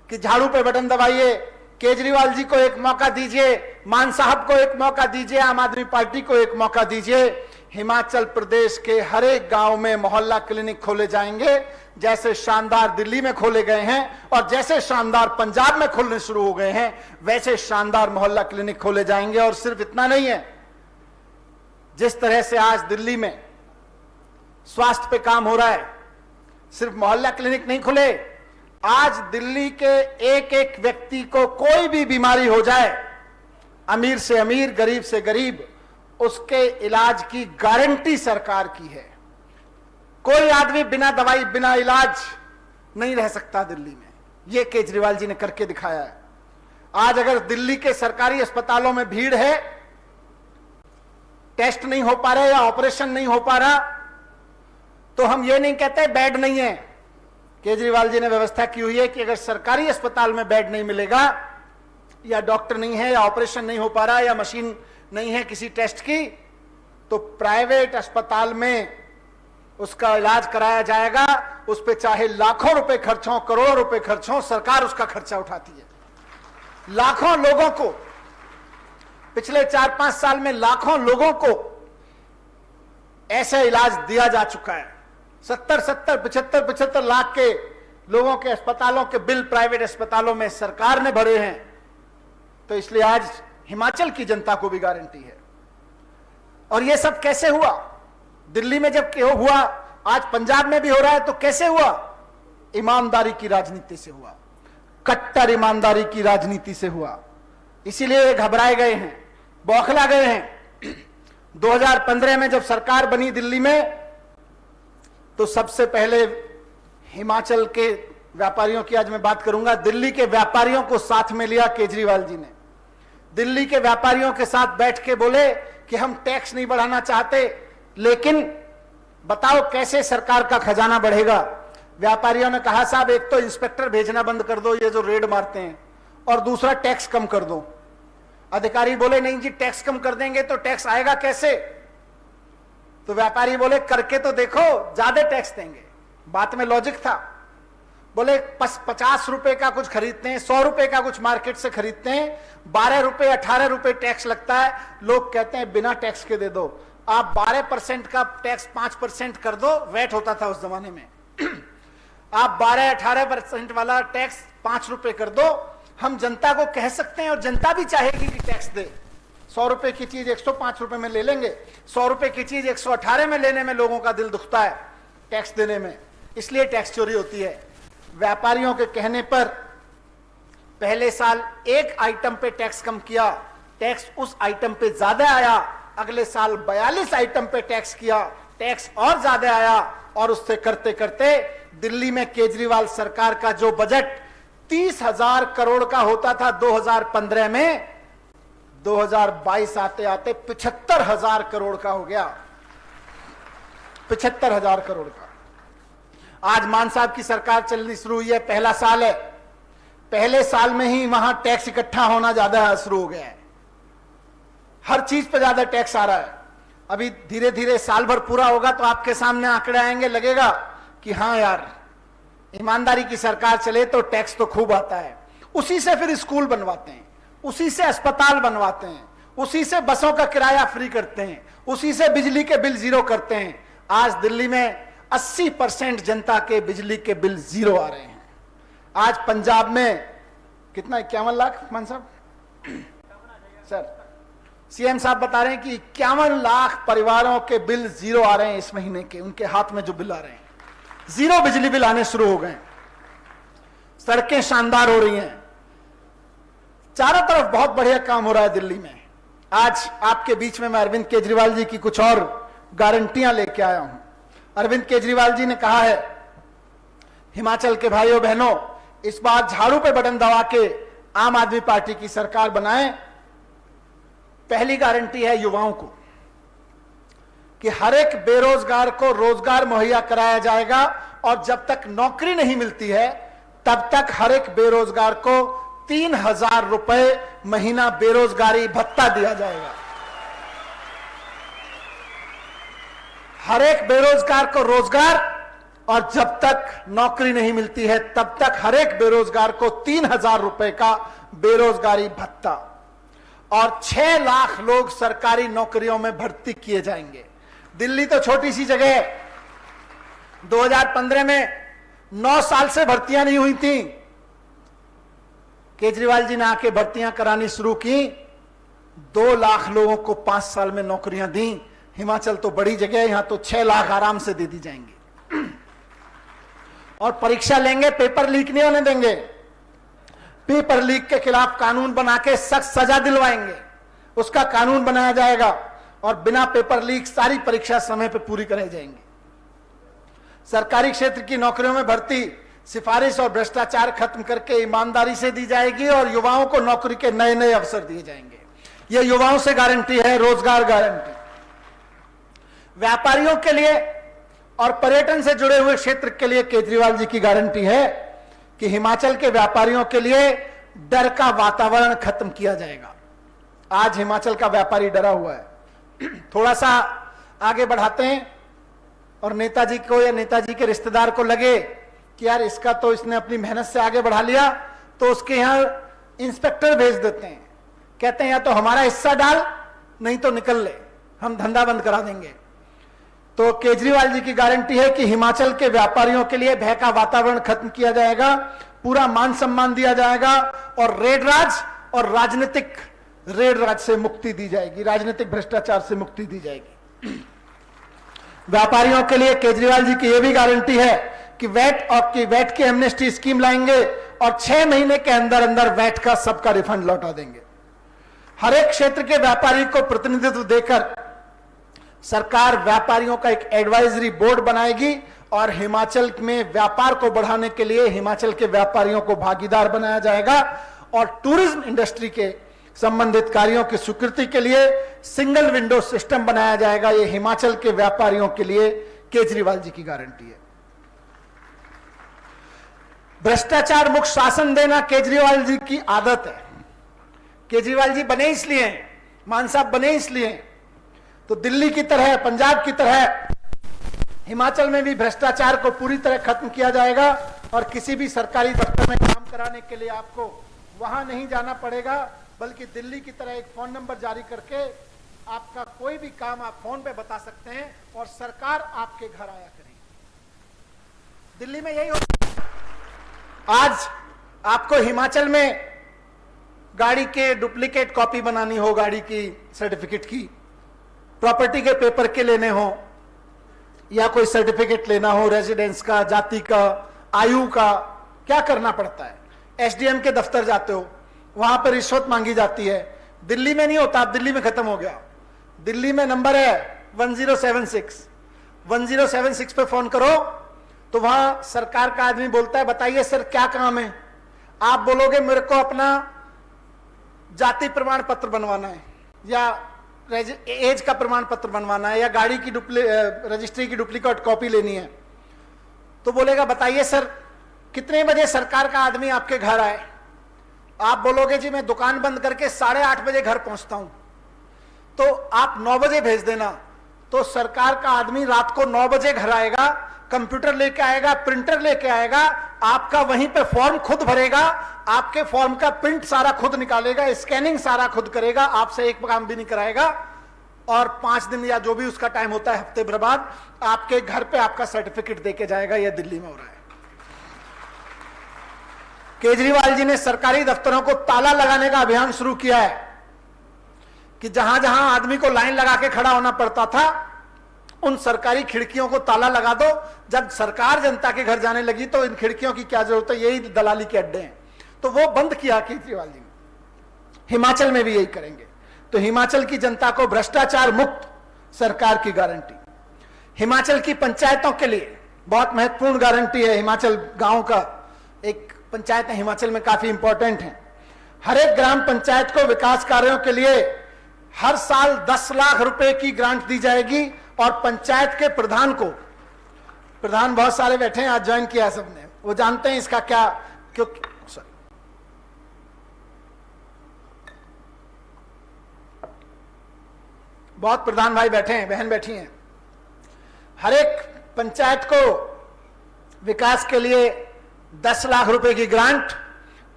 कि झाड़ू पे बटन दबाइए। केजरीवाल जी को एक मौका दीजिए, मान साहब को एक मौका दीजिए, आम आदमी पार्टी को एक मौका दीजिए। हिमाचल प्रदेश के हर एक गांव में मोहल्ला क्लिनिक खोले जाएंगे, जैसे शानदार दिल्ली में खोले गए हैं और जैसे शानदार पंजाब में खोलने शुरू हो गए हैं, वैसे शानदार मोहल्ला क्लिनिक खोले जाएंगे। और सिर्फ इतना नहीं है, जिस तरह से आज दिल्ली में स्वास्थ्य पे काम हो रहा है, सिर्फ मोहल्ला क्लिनिक नहीं खुले, आज दिल्ली के एक एक व्यक्ति को कोई भी बीमारी हो जाए, अमीर से अमीर, गरीब से गरीब, उसके इलाज की गारंटी सरकार की है। कोई आदमी बिना दवाई, बिना इलाज नहीं रह सकता दिल्ली में। यह केजरीवाल जी ने करके दिखाया है। आज अगर दिल्ली के सरकारी अस्पतालों में भीड़ है, टेस्ट नहीं हो पा रहे या ऑपरेशन नहीं हो पा रहा, तो हम ये नहीं कहते बेड नहीं है। केजरीवाल जी ने व्यवस्था की हुई है कि अगर सरकारी अस्पताल में बेड नहीं मिलेगा या डॉक्टर नहीं है या ऑपरेशन नहीं हो पा रहा या मशीन नहीं है किसी टेस्ट की, तो प्राइवेट अस्पताल में उसका इलाज कराया जाएगा। उस पे चाहे लाखों रुपए खर्च हो, करोड़ों रुपए खर्च हो, सरकार उसका खर्चा उठाती है। लाखों लोगों को, पिछले 4-5 साल में लाखों लोगों को ऐसा इलाज दिया जा चुका है। 70-75 लाख के लोगों के अस्पतालों के बिल प्राइवेट अस्पतालों में सरकार ने भरे हैं। तो इसलिए आज हिमाचल की जनता को भी गारंटी है। और यह सब कैसे हुआ? दिल्ली में जब हुआ, आज पंजाब में भी हो रहा है, तो कैसे हुआ? ईमानदारी की राजनीति से हुआ, कट्टर ईमानदारी की राजनीति से हुआ। इसीलिए घबराए गए हैं, बौखला गए हैं। 2015 में जब सरकार बनी दिल्ली में, तो सबसे पहले हिमाचल के व्यापारियों की आज मैं बात करूंगा। दिल्ली के व्यापारियों को साथ में लिया केजरीवाल जी ने। दिल्ली के व्यापारियों के साथ बैठ के बोले कि हम टैक्स नहीं बढ़ाना चाहते, लेकिन बताओ कैसे सरकार का खजाना बढ़ेगा। व्यापारियों ने कहा साहब, एक तो इंस्पेक्टर भेजना बंद कर दो, ये जो रेड मारते हैं, और दूसरा टैक्स कम कर दो। अधिकारी बोले नहीं जी, टैक्स कम कर देंगे तो टैक्स आएगा कैसे? तो व्यापारी बोले करके तो देखो, ज्यादा टैक्स देंगे। बात में लॉजिक था। बोले 50 रुपए का कुछ खरीदते हैं, 100 रुपए का कुछ मार्केट से खरीदते हैं, 12 रुपए 18 रुपए टैक्स लगता है। लोग कहते हैं बिना टैक्स के दे दो। आप 12% का टैक्स 5% कर दो, वैट होता था उस जमाने में। आप 12-18% वाला टैक्स 5 रुपए कर दो, हम जनता को कह सकते हैं और जनता भी चाहेगी कि टैक्स दे। 100 रुपए की चीज 105 रुपए में ले लेंगे, 100 रुपए की चीज 118 में लेने में लोगों का दिल दुखता है टैक्स देने में, इसलिए टैक्स चोरी होती है। व्यापारियों के कहने पर पहले साल एक आइटम पे टैक्स कम किया, टैक्स उस आइटम पे ज्यादा आया, अगले साल 42 आइटम पे टैक्स किया, टैक्स और ज्यादा आया, और उससे करते करते दिल्ली में केजरीवाल सरकार का जो बजट 30,000 करोड़ का होता था 2015 में, 2022 आते आते 75,000 करोड़ का हो गया, 75,000 करोड़ का। आज मान साहब की सरकार चलनी शुरू हुई है, पहला साल है, पहले साल में ही वहां टैक्स इकट्ठा होना ज्यादा शुरू हो गया है, हर चीज पे ज्यादा टैक्स आ रहा है। अभी धीरे धीरे साल भर पूरा होगा तो आपके सामने आंकड़े आएंगे, लगेगा कि हाँ यार ईमानदारी की सरकार चले तो टैक्स तो खूब आता है। उसी से फिर स्कूल बनवाते हैं, उसी से अस्पताल बनवाते हैं, उसी से बसों का किराया फ्री करते हैं, उसी से बिजली के बिल जीरो करते हैं। आज दिल्ली में 80% जनता के बिजली के बिल जीरो आ रहे हैं। आज पंजाब में कितना 51 लाख मान साहब सर सीएम साहब बता रहे हैं कि 51 लाख परिवारों के बिल जीरो आ रहे हैं इस महीने के, उनके हाथ में जो बिल आ रहे हैं जीरो बिजली बिल आने शुरू हो गए। सड़कें शानदार हो रही हैं, चारों तरफ बहुत बढ़िया काम हो रहा है दिल्ली में। आज आपके बीच में मैं अरविंद केजरीवाल जी की कुछ और गारंटियां लेके आया हूं। अरविंद केजरीवाल जी ने कहा है, हिमाचल के भाइयों बहनों, इस बार झाड़ू पे बटन दबा के आम आदमी पार्टी की सरकार बनाएं। पहली गारंटी है युवाओं को कि हर एक बेरोजगार को रोजगार मुहैया कराया जाएगा, और जब तक नौकरी नहीं मिलती है तब तक हर एक बेरोजगार को 3,000 रुपए महीना बेरोजगारी भत्ता दिया जाएगा। हर एक बेरोजगार को रोजगार, और जब तक नौकरी नहीं मिलती है तब तक हर एक बेरोजगार को 3,000 रुपए का बेरोजगारी भत्ता, और 6 लाख लोग सरकारी नौकरियों में भर्ती किए जाएंगे। दिल्ली तो छोटी सी जगह है, 2015 में 9 साल से भर्तियां नहीं हुई थी, केजरीवाल जी ने आके भर्तियां करानी शुरू की, 2 लाख लोगों को 5 साल में नौकरियां दी। हिमाचल तो बड़ी जगह है, यहां तो 6 लाख आराम से दे दी जाएंगी। और परीक्षा लेंगे, पेपर लीक नहीं होने देंगे, पेपर लीक के खिलाफ कानून बना के सख्त सजा दिलवाएंगे, उसका कानून बनाया जाएगा, और बिना पेपर लीक सारी परीक्षा समय पर पूरी कराई जाएंगी। सरकारी क्षेत्र की नौकरियों में भर्ती सिफारिश और भ्रष्टाचार खत्म करके ईमानदारी से दी जाएगी, और युवाओं को नौकरी के नए नए अवसर दिए जाएंगे। यह युवाओं से गारंटी है, रोजगार गारंटी। व्यापारियों के लिए और पर्यटन से जुड़े हुए क्षेत्र के लिए केजरीवाल जी की गारंटी है कि हिमाचल के व्यापारियों के लिए डर का वातावरण खत्म किया जाएगा। आज हिमाचल का व्यापारी डरा हुआ है। थोड़ा सा आगे बढ़ाते हैं और नेताजी को या नेताजी के रिश्तेदार को लगे कि यार इसका तो इसने अपनी मेहनत से आगे बढ़ा लिया, तो उसके यहां इंस्पेक्टर भेज देते हैं, कहते हैं या तो हमारा हिस्सा डाल नहीं तो निकल ले, हम धंधा बंद करा देंगे। तो केजरीवाल जी की गारंटी है कि हिमाचल के व्यापारियों के लिए भय का वातावरण खत्म किया जाएगा, पूरा मान सम्मान दिया जाएगा, और रेड राज और राजनीतिक रेड राज से मुक्ति दी जाएगी, राजनीतिक भ्रष्टाचार से मुक्ति दी जाएगी। व्यापारियों के लिए केजरीवाल जी की यह भी गारंटी है कि वैट की एमनेस्टी स्कीम लाएंगे, और 6 महीने के अंदर अंदर वैट का सबका रिफंड लौटा देंगे। हर एक क्षेत्र के व्यापारी को प्रतिनिधित्व देकर सरकार व्यापारियों का एक एडवाइजरी बोर्ड बनाएगी, और हिमाचल में व्यापार को बढ़ाने के लिए हिमाचल के व्यापारियों को भागीदार बनाया जाएगा, और टूरिज्म इंडस्ट्री के संबंधित कार्यों की स्वीकृति के लिए सिंगल विंडो सिस्टम बनाया जाएगा। यह हिमाचल के व्यापारियों के लिए केजरीवाल जी की गारंटी है। भ्रष्टाचार मुक्त शासन देना केजरीवाल जी की आदत है। केजरीवाल जी बने इसलिए हैं, मान साहब बने इसलिए हैं, तो दिल्ली की तरह, पंजाब की तरह हिमाचल में भी भ्रष्टाचार को पूरी तरह खत्म किया जाएगा, और किसी भी सरकारी दफ्तर में काम कराने के लिए आपको वहां नहीं जाना पड़ेगा, बल्कि दिल्ली की तरह एक फोन नंबर जारी करके आपका कोई भी काम आप फोन पे बता सकते हैं, और सरकार आपके घर आया करेगी। दिल्ली में यही हो। आज आपको हिमाचल में गाड़ी के डुप्लीकेट कॉपी बनानी हो, गाड़ी की सर्टिफिकेट की, प्रॉपर्टी के पेपर के लेने हो, या कोई सर्टिफिकेट लेना हो रेजिडेंस का, जाति का, आयु का, क्या करना पड़ता है? एसडीएम के दफ्तर जाते हो, वहां पर रिश्वत मांगी जाती है। दिल्ली में नहीं होता, अब दिल्ली में खत्म हो गया। दिल्ली में नंबर है 1076, 1076 पे फोन करो तो वहां सरकार का आदमी बोलता है, बताइए सर क्या काम है? आप बोलोगे मेरे को अपना जाति प्रमाण पत्र बनवाना है, या एज का प्रमाण पत्र बनवाना है, या गाड़ी की रजिस्ट्री की डुप्लीकेट कॉपी लेनी है, तो बोलेगा बताइए सर कितने बजे सरकार का आदमी आपके घर आए? आप बोलोगे जी मैं दुकान बंद करके 8:30 बजे घर पहुंचता हूं, तो आप 9 बजे भेज देना। तो सरकार का आदमी रात को 9 बजे घर आएगा, कंप्यूटर लेके आएगा, प्रिंटर लेके आएगा, आपका वहीं पे फॉर्म खुद भरेगा, आपके फॉर्म का प्रिंट सारा खुद निकालेगा, स्कैनिंग सारा खुद करेगा, आपसे एक काम भी नहीं कराएगा, और 5 दिन या जो भी उसका टाइम होता है, हफ्ते भर बाद आपके घर पे आपका सर्टिफिकेट देके जाएगा। यह दिल्ली में हो रहा है। केजरीवाल जी ने सरकारी दफ्तरों को ताला लगाने का अभियान शुरू किया है कि जहां जहां आदमी को लाइन लगा के खड़ा होना पड़ता था, उन सरकारी खिड़कियों को ताला लगा दो। जब सरकार जनता के घर जाने लगी तो इन खिड़कियों की क्या जरूरत है, यही दलाली के अड्डे हैं, तो वो बंद किया केजरीवाल जी ने। हिमाचल में भी यही करेंगे। तो हिमाचल की जनता को भ्रष्टाचार मुक्त सरकार की गारंटी। हिमाचल की पंचायतों के लिए बहुत महत्वपूर्ण गारंटी है। हिमाचल गांव का एक पंचायत है, हिमाचल में काफी इंपॉर्टेंट है। हर एक ग्राम पंचायत को विकास कार्यों के लिए हर साल 10 लाख रुपए की ग्रांट दी जाएगी, और पंचायत के प्रधान को, प्रधान बहुत सारे बैठे हैं, आज ज्वाइन किया सबने, वो जानते हैं इसका क्या, क्यों बहुत प्रधान भाई बैठे हैं, बहन बैठी हैं। हर एक पंचायत को विकास के लिए 10 लाख रुपए की ग्रांट,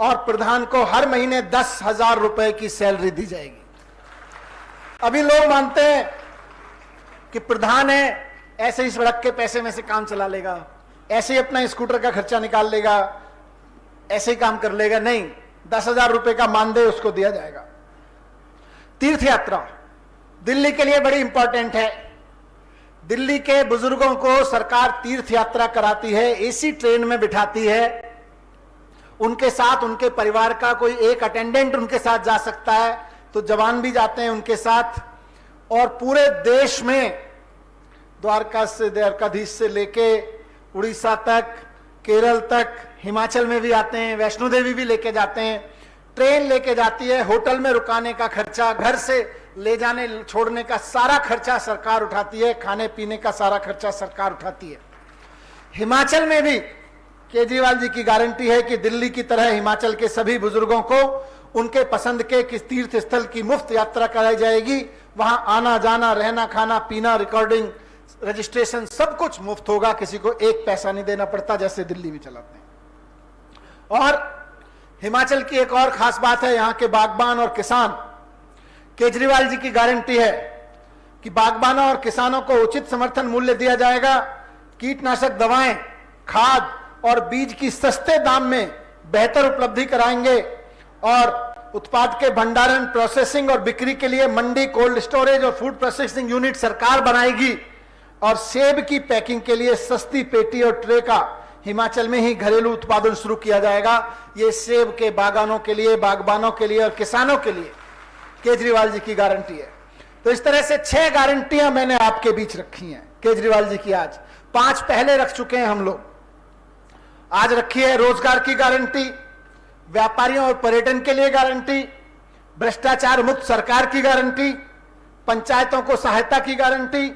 और प्रधान को हर महीने 10,000 रुपए की सैलरी दी जाएगी। अभी लोग मानते हैं कि प्रधान है, ऐसे ही सड़क के पैसे में से काम चला लेगा, ऐसे ही अपना स्कूटर का खर्चा निकाल लेगा, ऐसे ही काम कर लेगा। नहीं, 10,000 रुपए का मानदेय उसको दिया जाएगा। तीर्थ यात्रा दिल्ली के लिए बड़ी इंपॉर्टेंट है। दिल्ली के बुजुर्गों को सरकार तीर्थ यात्रा कराती है, एसी ट्रेन में बिठाती है, उनके साथ उनके परिवार का कोई एक अटेंडेंट उनके साथ जा सकता है, तो जवान भी जाते हैं उनके साथ। और पूरे देश में द्वारकाधीश से लेके उड़ीसा तक, केरल तक, हिमाचल में भी आते हैं, वैष्णो देवी भी लेके जाते हैं। ट्रेन लेके जाती है, होटल में रुकाने का खर्चा, घर से ले जाने छोड़ने का सारा खर्चा सरकार उठाती है, खाने पीने का सारा खर्चा सरकार उठाती है। हिमाचल में भी केजरीवाल जी की गारंटी है कि दिल्ली की तरह हिमाचल के सभी बुजुर्गों को उनके पसंद के किस तीर्थ स्थल की मुफ्त यात्रा कराई जाएगी। वहां आना जाना, रहना, खाना पीना, रिकॉर्डिंग, रजिस्ट्रेशन सब कुछ मुफ्त होगा, किसी को एक पैसा नहीं देना पड़ता जैसे दिल्ली में चलाते हैं। और हिमाचल की एक और खास बात है, यहाँ के बागबान और किसान। केजरीवाल जी की गारंटी है कि बागबानों और किसानों को उचित समर्थन मूल्य दिया जाएगा, कीटनाशक दवाएं, खाद और बीज की सस्ते दाम में बेहतर उपलब्धि कराएंगे, और उत्पाद के भंडारण, प्रोसेसिंग और बिक्री के लिए मंडी, कोल्ड स्टोरेज और फूड प्रोसेसिंग यूनिट सरकार बनाएगी, और सेब की पैकिंग के लिए सस्ती पेटी और ट्रे का हिमाचल में ही घरेलू उत्पादन शुरू किया जाएगा। ये सेब के बागानों के लिए, बागबानों के लिए और किसानों के लिए केजरीवाल जी की गारंटी है। तो इस तरह से 6 गारंटियां मैंने आपके बीच रखी हैं केजरीवाल जी की। आज 5 पहले रख चुके हैं हम लोग। आज रखी है रोजगार की गारंटी, व्यापारियों और पर्यटन के लिए गारंटी, भ्रष्टाचार मुक्त सरकार की गारंटी, पंचायतों को सहायता की गारंटी,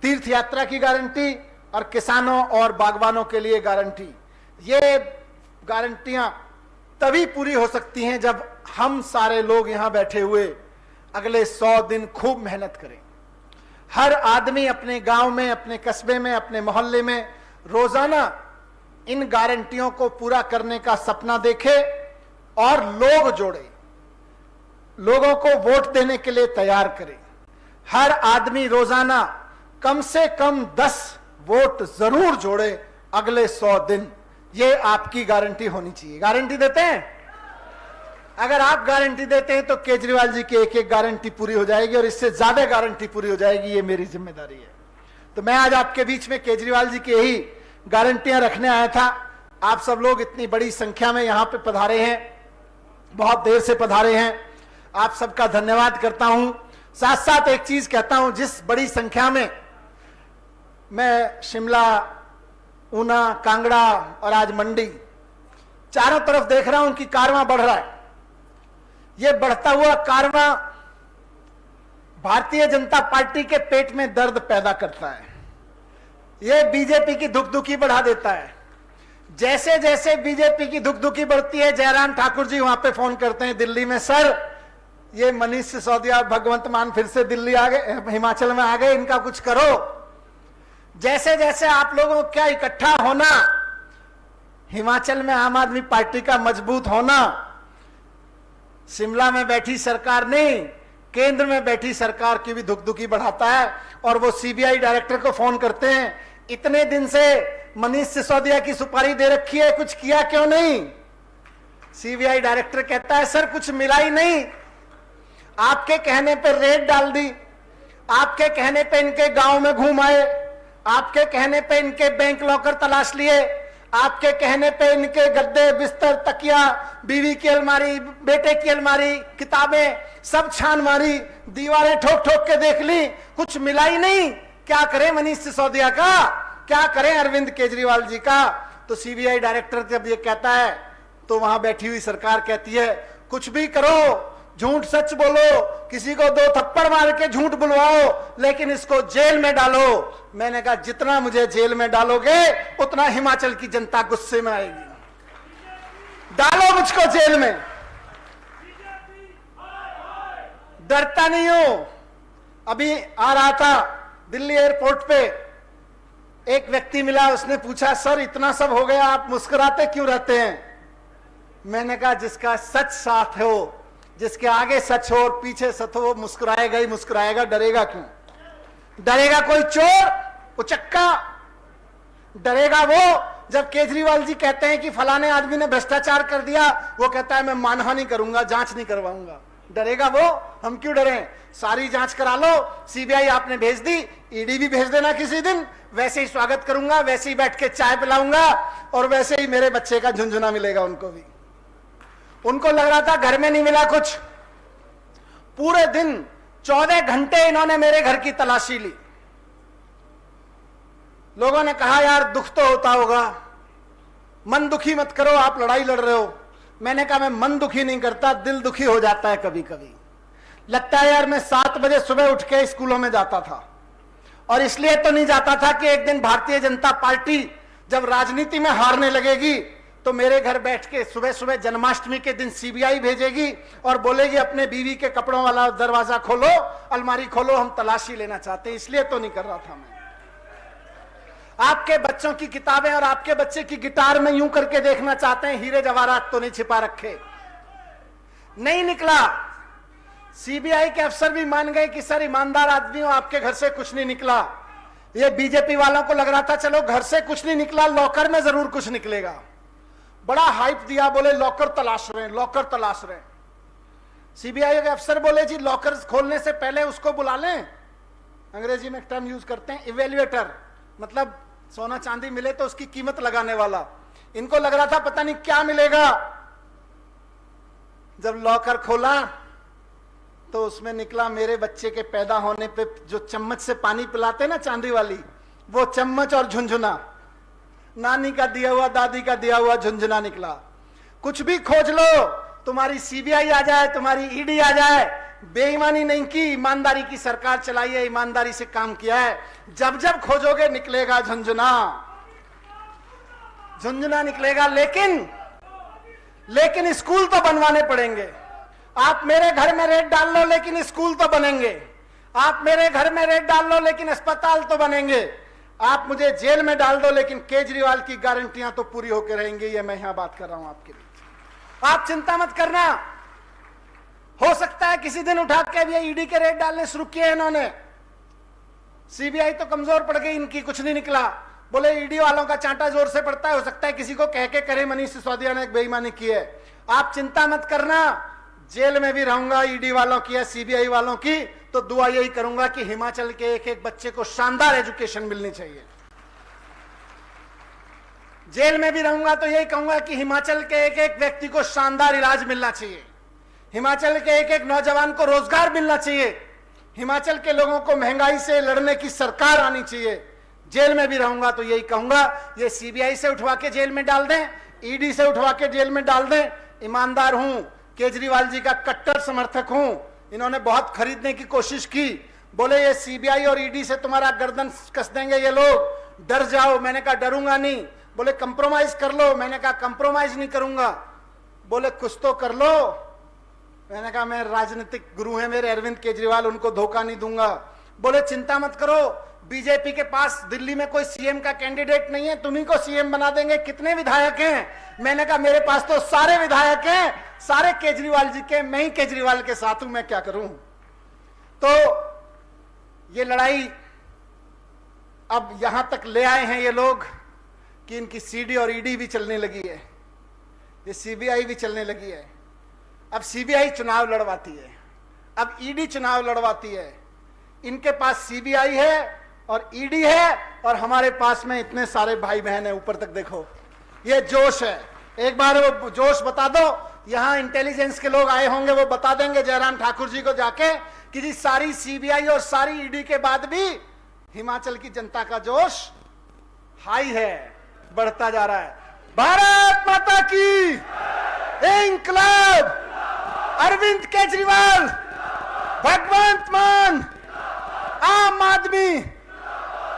तीर्थ यात्रा की गारंटी, और किसानों और बागवानों के लिए गारंटी। ये गारंटियां तभी पूरी हो सकती हैं जब हम सारे लोग यहां बैठे हुए अगले 100 दिन खूब मेहनत करें। हर आदमी अपने गांव में, अपने कस्बे में, अपने मोहल्ले में रोजाना इन गारंटियों को पूरा करने का सपना देखे और लोग जोड़े, लोगों को वोट देने के लिए तैयार करे। हर आदमी रोजाना कम से कम 10 वोट जरूर जोड़े अगले 100 दिन, ये आपकी गारंटी होनी चाहिए। गारंटी देते हैं? अगर आप गारंटी देते हैं तो केजरीवाल जी की एक एक गारंटी पूरी हो जाएगी और इससे ज्यादा गारंटी पूरी हो जाएगी, ये मेरी जिम्मेदारी है। तो मैं आज आपके बीच में केजरीवाल जी की यही गारंटियां रखने आया था। आप सब लोग इतनी बड़ी संख्या में यहां पे पधारे हैं, बहुत देर से पधारे हैं, आप सबका धन्यवाद करता हूं। साथ साथ एक चीज कहता हूं, जिस बड़ी संख्या में मैं शिमला, ऊना, कांगड़ा और आज मंडी चारों तरफ देख रहा हूं कि कारवां बढ़ रहा है। यह बढ़ता हुआ कारवां भारतीय जनता पार्टी के पेट में दर्द पैदा करता है। यह बीजेपी की धुकधुकी बढ़ा देता है। जैसे जैसे बीजेपी की धुकधुकी बढ़ती है, जयराम ठाकुर जी वहां पे फोन करते हैं दिल्ली में, सर ये मनीष सिसोदिया, भगवंत मान फिर से दिल्ली आ गए, हिमाचल में आ गए, इनका कुछ करो। जैसे जैसे आप लोगों को क्या इकट्ठा होना, हिमाचल में आम आदमी पार्टी का मजबूत होना, शिमला में बैठी सरकार नहीं, केंद्र में बैठी सरकार की भी धुकधुकी बढ़ाता है। और वो सीबीआई डायरेक्टर को फोन करते हैं, इतने दिन से मनीष सिसोदिया की सुपारी दे रखी है, कुछ किया क्यों नहीं? सीबीआई डायरेक्टर कहता है, सर कुछ मिला ही नहीं, आपके कहने पे रेड डाल दी, आपके कहने पे इनके गांव में घूम आए, आपके कहने पे इनके बैंक लॉकर तलाश लिए, आपके कहने पे इनके गद्दे, बिस्तर, तकिया, बीवी की अलमारी, बेटे की अलमारी, किताबें सब छान मारी, दीवारें ठोक ठोक के देख ली, कुछ मिला ही नहीं। क्या करें मनीष सिसोदिया का, क्या करें अरविंद केजरीवाल जी का? तो सीबीआई डायरेक्टर जब ये कहता है तो वहां बैठी हुई सरकार कहती है, कुछ भी करो, झूठ सच बोलो, किसी को 2 थप्पड़ मार के झूठ बुलवाओ, लेकिन इसको जेल में डालो। मैंने कहा, जितना मुझे जेल में डालोगे उतना हिमाचल की जनता गुस्से में आएगी। डालो मुझको जेल में, डरता नहीं हूं। अभी आ रहा था दिल्ली एयरपोर्ट पे, एक व्यक्ति मिला, उसने पूछा, सर इतना सब हो गया, आप मुस्कुराते क्यों रहते हैं? मैंने कहा, जिसका सच साथ हो, जिसके आगे सच हो और पीछे सच हो, वो मुस्कुराएगा ही मुस्कुराएगा, डरेगा क्यों? डरेगा कोई चोर उचक्का? डरेगा वो जब केजरीवाल जी कहते हैं कि फलाने आदमी ने भ्रष्टाचार कर दिया, वो कहता है मैं मानहानि करूंगा, जांच नहीं करवाऊंगा। डरेगा वो? हम क्यों डरें? सारी जांच करा लो, सीबीआई आपने भेज दी, ईडी भी भेज देना किसी दिन, वैसे ही स्वागत करूंगा, वैसे ही बैठ के चाय पिलाऊंगा और वैसे ही मेरे बच्चे का झुंझुना मिलेगा उनको भी। उनको लग रहा था घर में नहीं मिला कुछ, पूरे दिन 14 घंटे इन्होंने मेरे घर की तलाशी ली। लोगों ने कहा, यार दुख तो होता होगा, मन दुखी मत करो, आप लड़ाई लड़ रहे हो। मैंने कहा, मैं मन दुखी नहीं करता, दिल दुखी हो जाता है कभी कभी। लगता है यार, मैं 7 बजे सुबह उठ के स्कूलों में जाता था, और इसलिए तो नहीं जाता था कि एक दिन भारतीय जनता पार्टी जब राजनीति में हारने लगेगी तो मेरे घर बैठ के सुबह सुबह जन्माष्टमी के दिन सीबीआई भेजेगी और बोलेगी, अपने बीवी के कपड़ों वाला दरवाजा खोलो, अलमारी खोलो, हम तलाशी लेना चाहते हैं। इसलिए तो नहीं कर रहा था मैं। आपके बच्चों की किताबें और आपके बच्चे की गिटार में यूं करके देखना चाहते हैं, हीरे जवाहरात तो नहीं छिपा रखे। नहीं निकला। सीबीआई के अफसर भी मान गए कि सर ईमानदार आदमी हो, आपके घर से कुछ नहीं निकला। ये बीजेपी वालों को लग रहा था चलो घर से कुछ नहीं निकला, लॉकर में जरूर कुछ निकलेगा। बड़ा हाइप दिया, बोले लॉकर तलाश रहे हैं, लॉकर तलाश रहे हैं। सीबीआई के अफसर बोले, जी लॉकर खोलने से पहले उसको बुला लें, अंग्रेजी में एक टर्म यूज करते हैं इवेल्युएटर, मतलब सोना चांदी मिले तो उसकी कीमत लगाने वाला। इनको लग रहा था पता नहीं क्या मिलेगा। जब लॉकर खोला तो उसमें निकला मेरे बच्चे के पैदा होने पे जो चम्मच से पानी पिलाते ना चांदी वाली, वो चम्मच और झुंझुना, नानी का दिया हुआ, दादी का दिया हुआ झुंझुना निकला। कुछ भी खोज लो, तुम्हारी सीबीआई आ जाए, तुम्हारी ईडी आ जाए, बेईमानी नहीं की, ईमानदारी की सरकार चलाई है, ईमानदारी से काम किया है। जब जब खोजोगे निकलेगा झुंझुना, झुंझुना निकलेगा। लेकिन स्कूल तो बनवाने पड़ेंगे। आप मेरे घर में रेड डाल लो लेकिन स्कूल तो बनेंगे। आप मेरे घर में रेड डाल लो लेकिन अस्पताल तो बनेंगे। आप मुझे जेल में डाल दो लेकिन केजरीवाल की गारंटियां तो पूरी होकर रहेंगी। ये मैं यहां बात कर रहा हूं आपके बीच। आप चिंता मत करना। हो सकता है किसी दिन उठा के भी ईडी के रेड डालने शुरू किए इन्होंने। सीबीआई तो कमजोर पड़ गई इनकी, कुछ नहीं निकला। बोले ईडी वालों का चांटा जोर से पड़ता है, हो सकता है किसी को कह के करे मनीष सिसोदिया ने एक बेईमानी की है। आप चिंता मत करना, जेल में भी रहूंगा ईडी वालों की या सीबीआई वालों की, तो दुआ यही करूंगा कि हिमाचल के एक एक बच्चे को शानदार एजुकेशन मिलनी चाहिए। जेल में भी रहूंगा तो यही कहूंगा कि हिमाचल के एक एक व्यक्ति को शानदार इलाज मिलना चाहिए, हिमाचल के एक एक नौजवान को रोजगार मिलना चाहिए, हिमाचल के लोगों को महंगाई से लड़ने की सरकार आनी चाहिए। जेल में भी रहूंगा तो यही कहूंगा, ये सीबीआई से उठवा के जेल में डाल दें, ईडी से उठवा के जेल में डाल दें। ईमानदार हूं, केजरीवाल जी का कट्टर समर्थक हूं, इन्होंने बहुत खरीदने की कोशिश की, बोले ये सीबीआई और ईडी से तुम्हारा गर्दन कस देंगे ये लोग, डर जाओ। मैंने कहा डरूंगा नहीं। बोले कंप्रोमाइज कर लो, मैंने कहा कंप्रोमाइज नहीं करूंगा। बोले कुछ तो कर लो, मैंने कहा मैं राजनीतिक गुरु हैं मेरे अरविंद केजरीवाल, उनको धोखा नहीं दूंगा। बोले चिंता मत करो, बीजेपी के पास दिल्ली में कोई सीएम का कैंडिडेट नहीं है, तुम्ही को सीएम बना देंगे। कितने विधायक हैं? मैंने कहा मेरे पास तो सारे विधायक हैं, सारे केजरीवाल जी के, मैं ही केजरीवाल के साथ हूं, मैं क्या करूं। तो ये लड़ाई अब यहां तक ले आए हैं ये लोग कि इनकी सीडी और ईडी भी चलने लगी है, ये सीबीआई भी चलने लगी है। अब सीबीआई चुनाव लड़वाती है, अब ईडी चुनाव लड़वाती है। इनके पास सीबीआई है और ईडी है, और हमारे पास में इतने सारे भाई बहन है, ऊपर तक देखो, ये जोश है। एक बार वो जोश बता दो, यहां इंटेलिजेंस के लोग आए होंगे, वो बता देंगे जयराम ठाकुर जी को जाके कि जी सारी सीबीआई और सारी ईडी के बाद भी हिमाचल की जनता का जोश हाई है, बढ़ता जा रहा है। भारत माता की इंकलाब, अरविंद केजरीवाल, भगवंत मान, आम आदमी।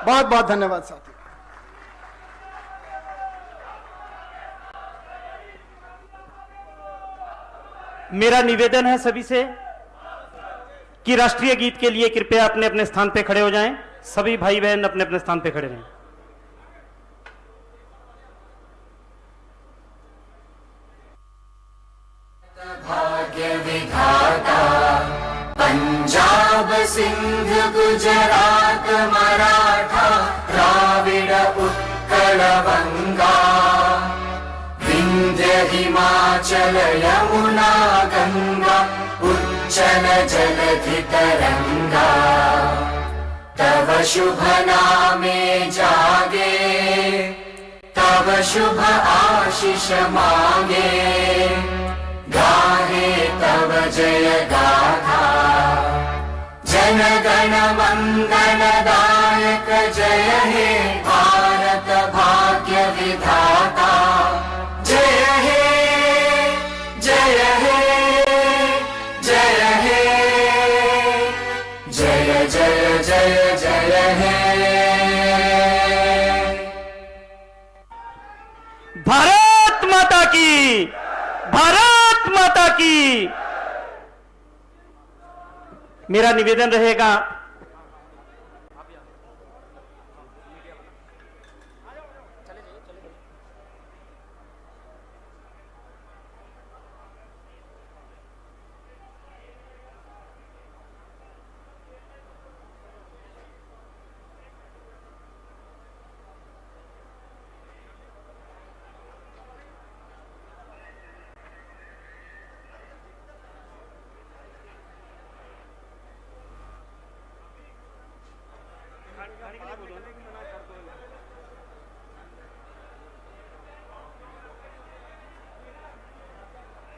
बहुत बहुत धन्यवाद साथी। मेरा निवेदन है सभी से कि राष्ट्रीय गीत के लिए कृपया अपने अपने स्थान पे खड़े हो जाएं। सभी भाई बहन अपने अपने स्थान पे खड़े रहें। भाग्य विधाता पंजाब सिंध गुजरात मराठा द्राविड उत्कल बंगा विंध्य हिमाचल यमुना गंगा उच्चल जलधि तरंगा तव शुभ नामे जागे तव शुभ आशीष मांगे गाहे तव जय गाथा जन गण मंगल दायक जय हे भारत भाग्य विधाता जय हे जय हे जय हे जय जय जय जय हे। भारत माता की, भारत माता की। मेरा निवेदन रहेगा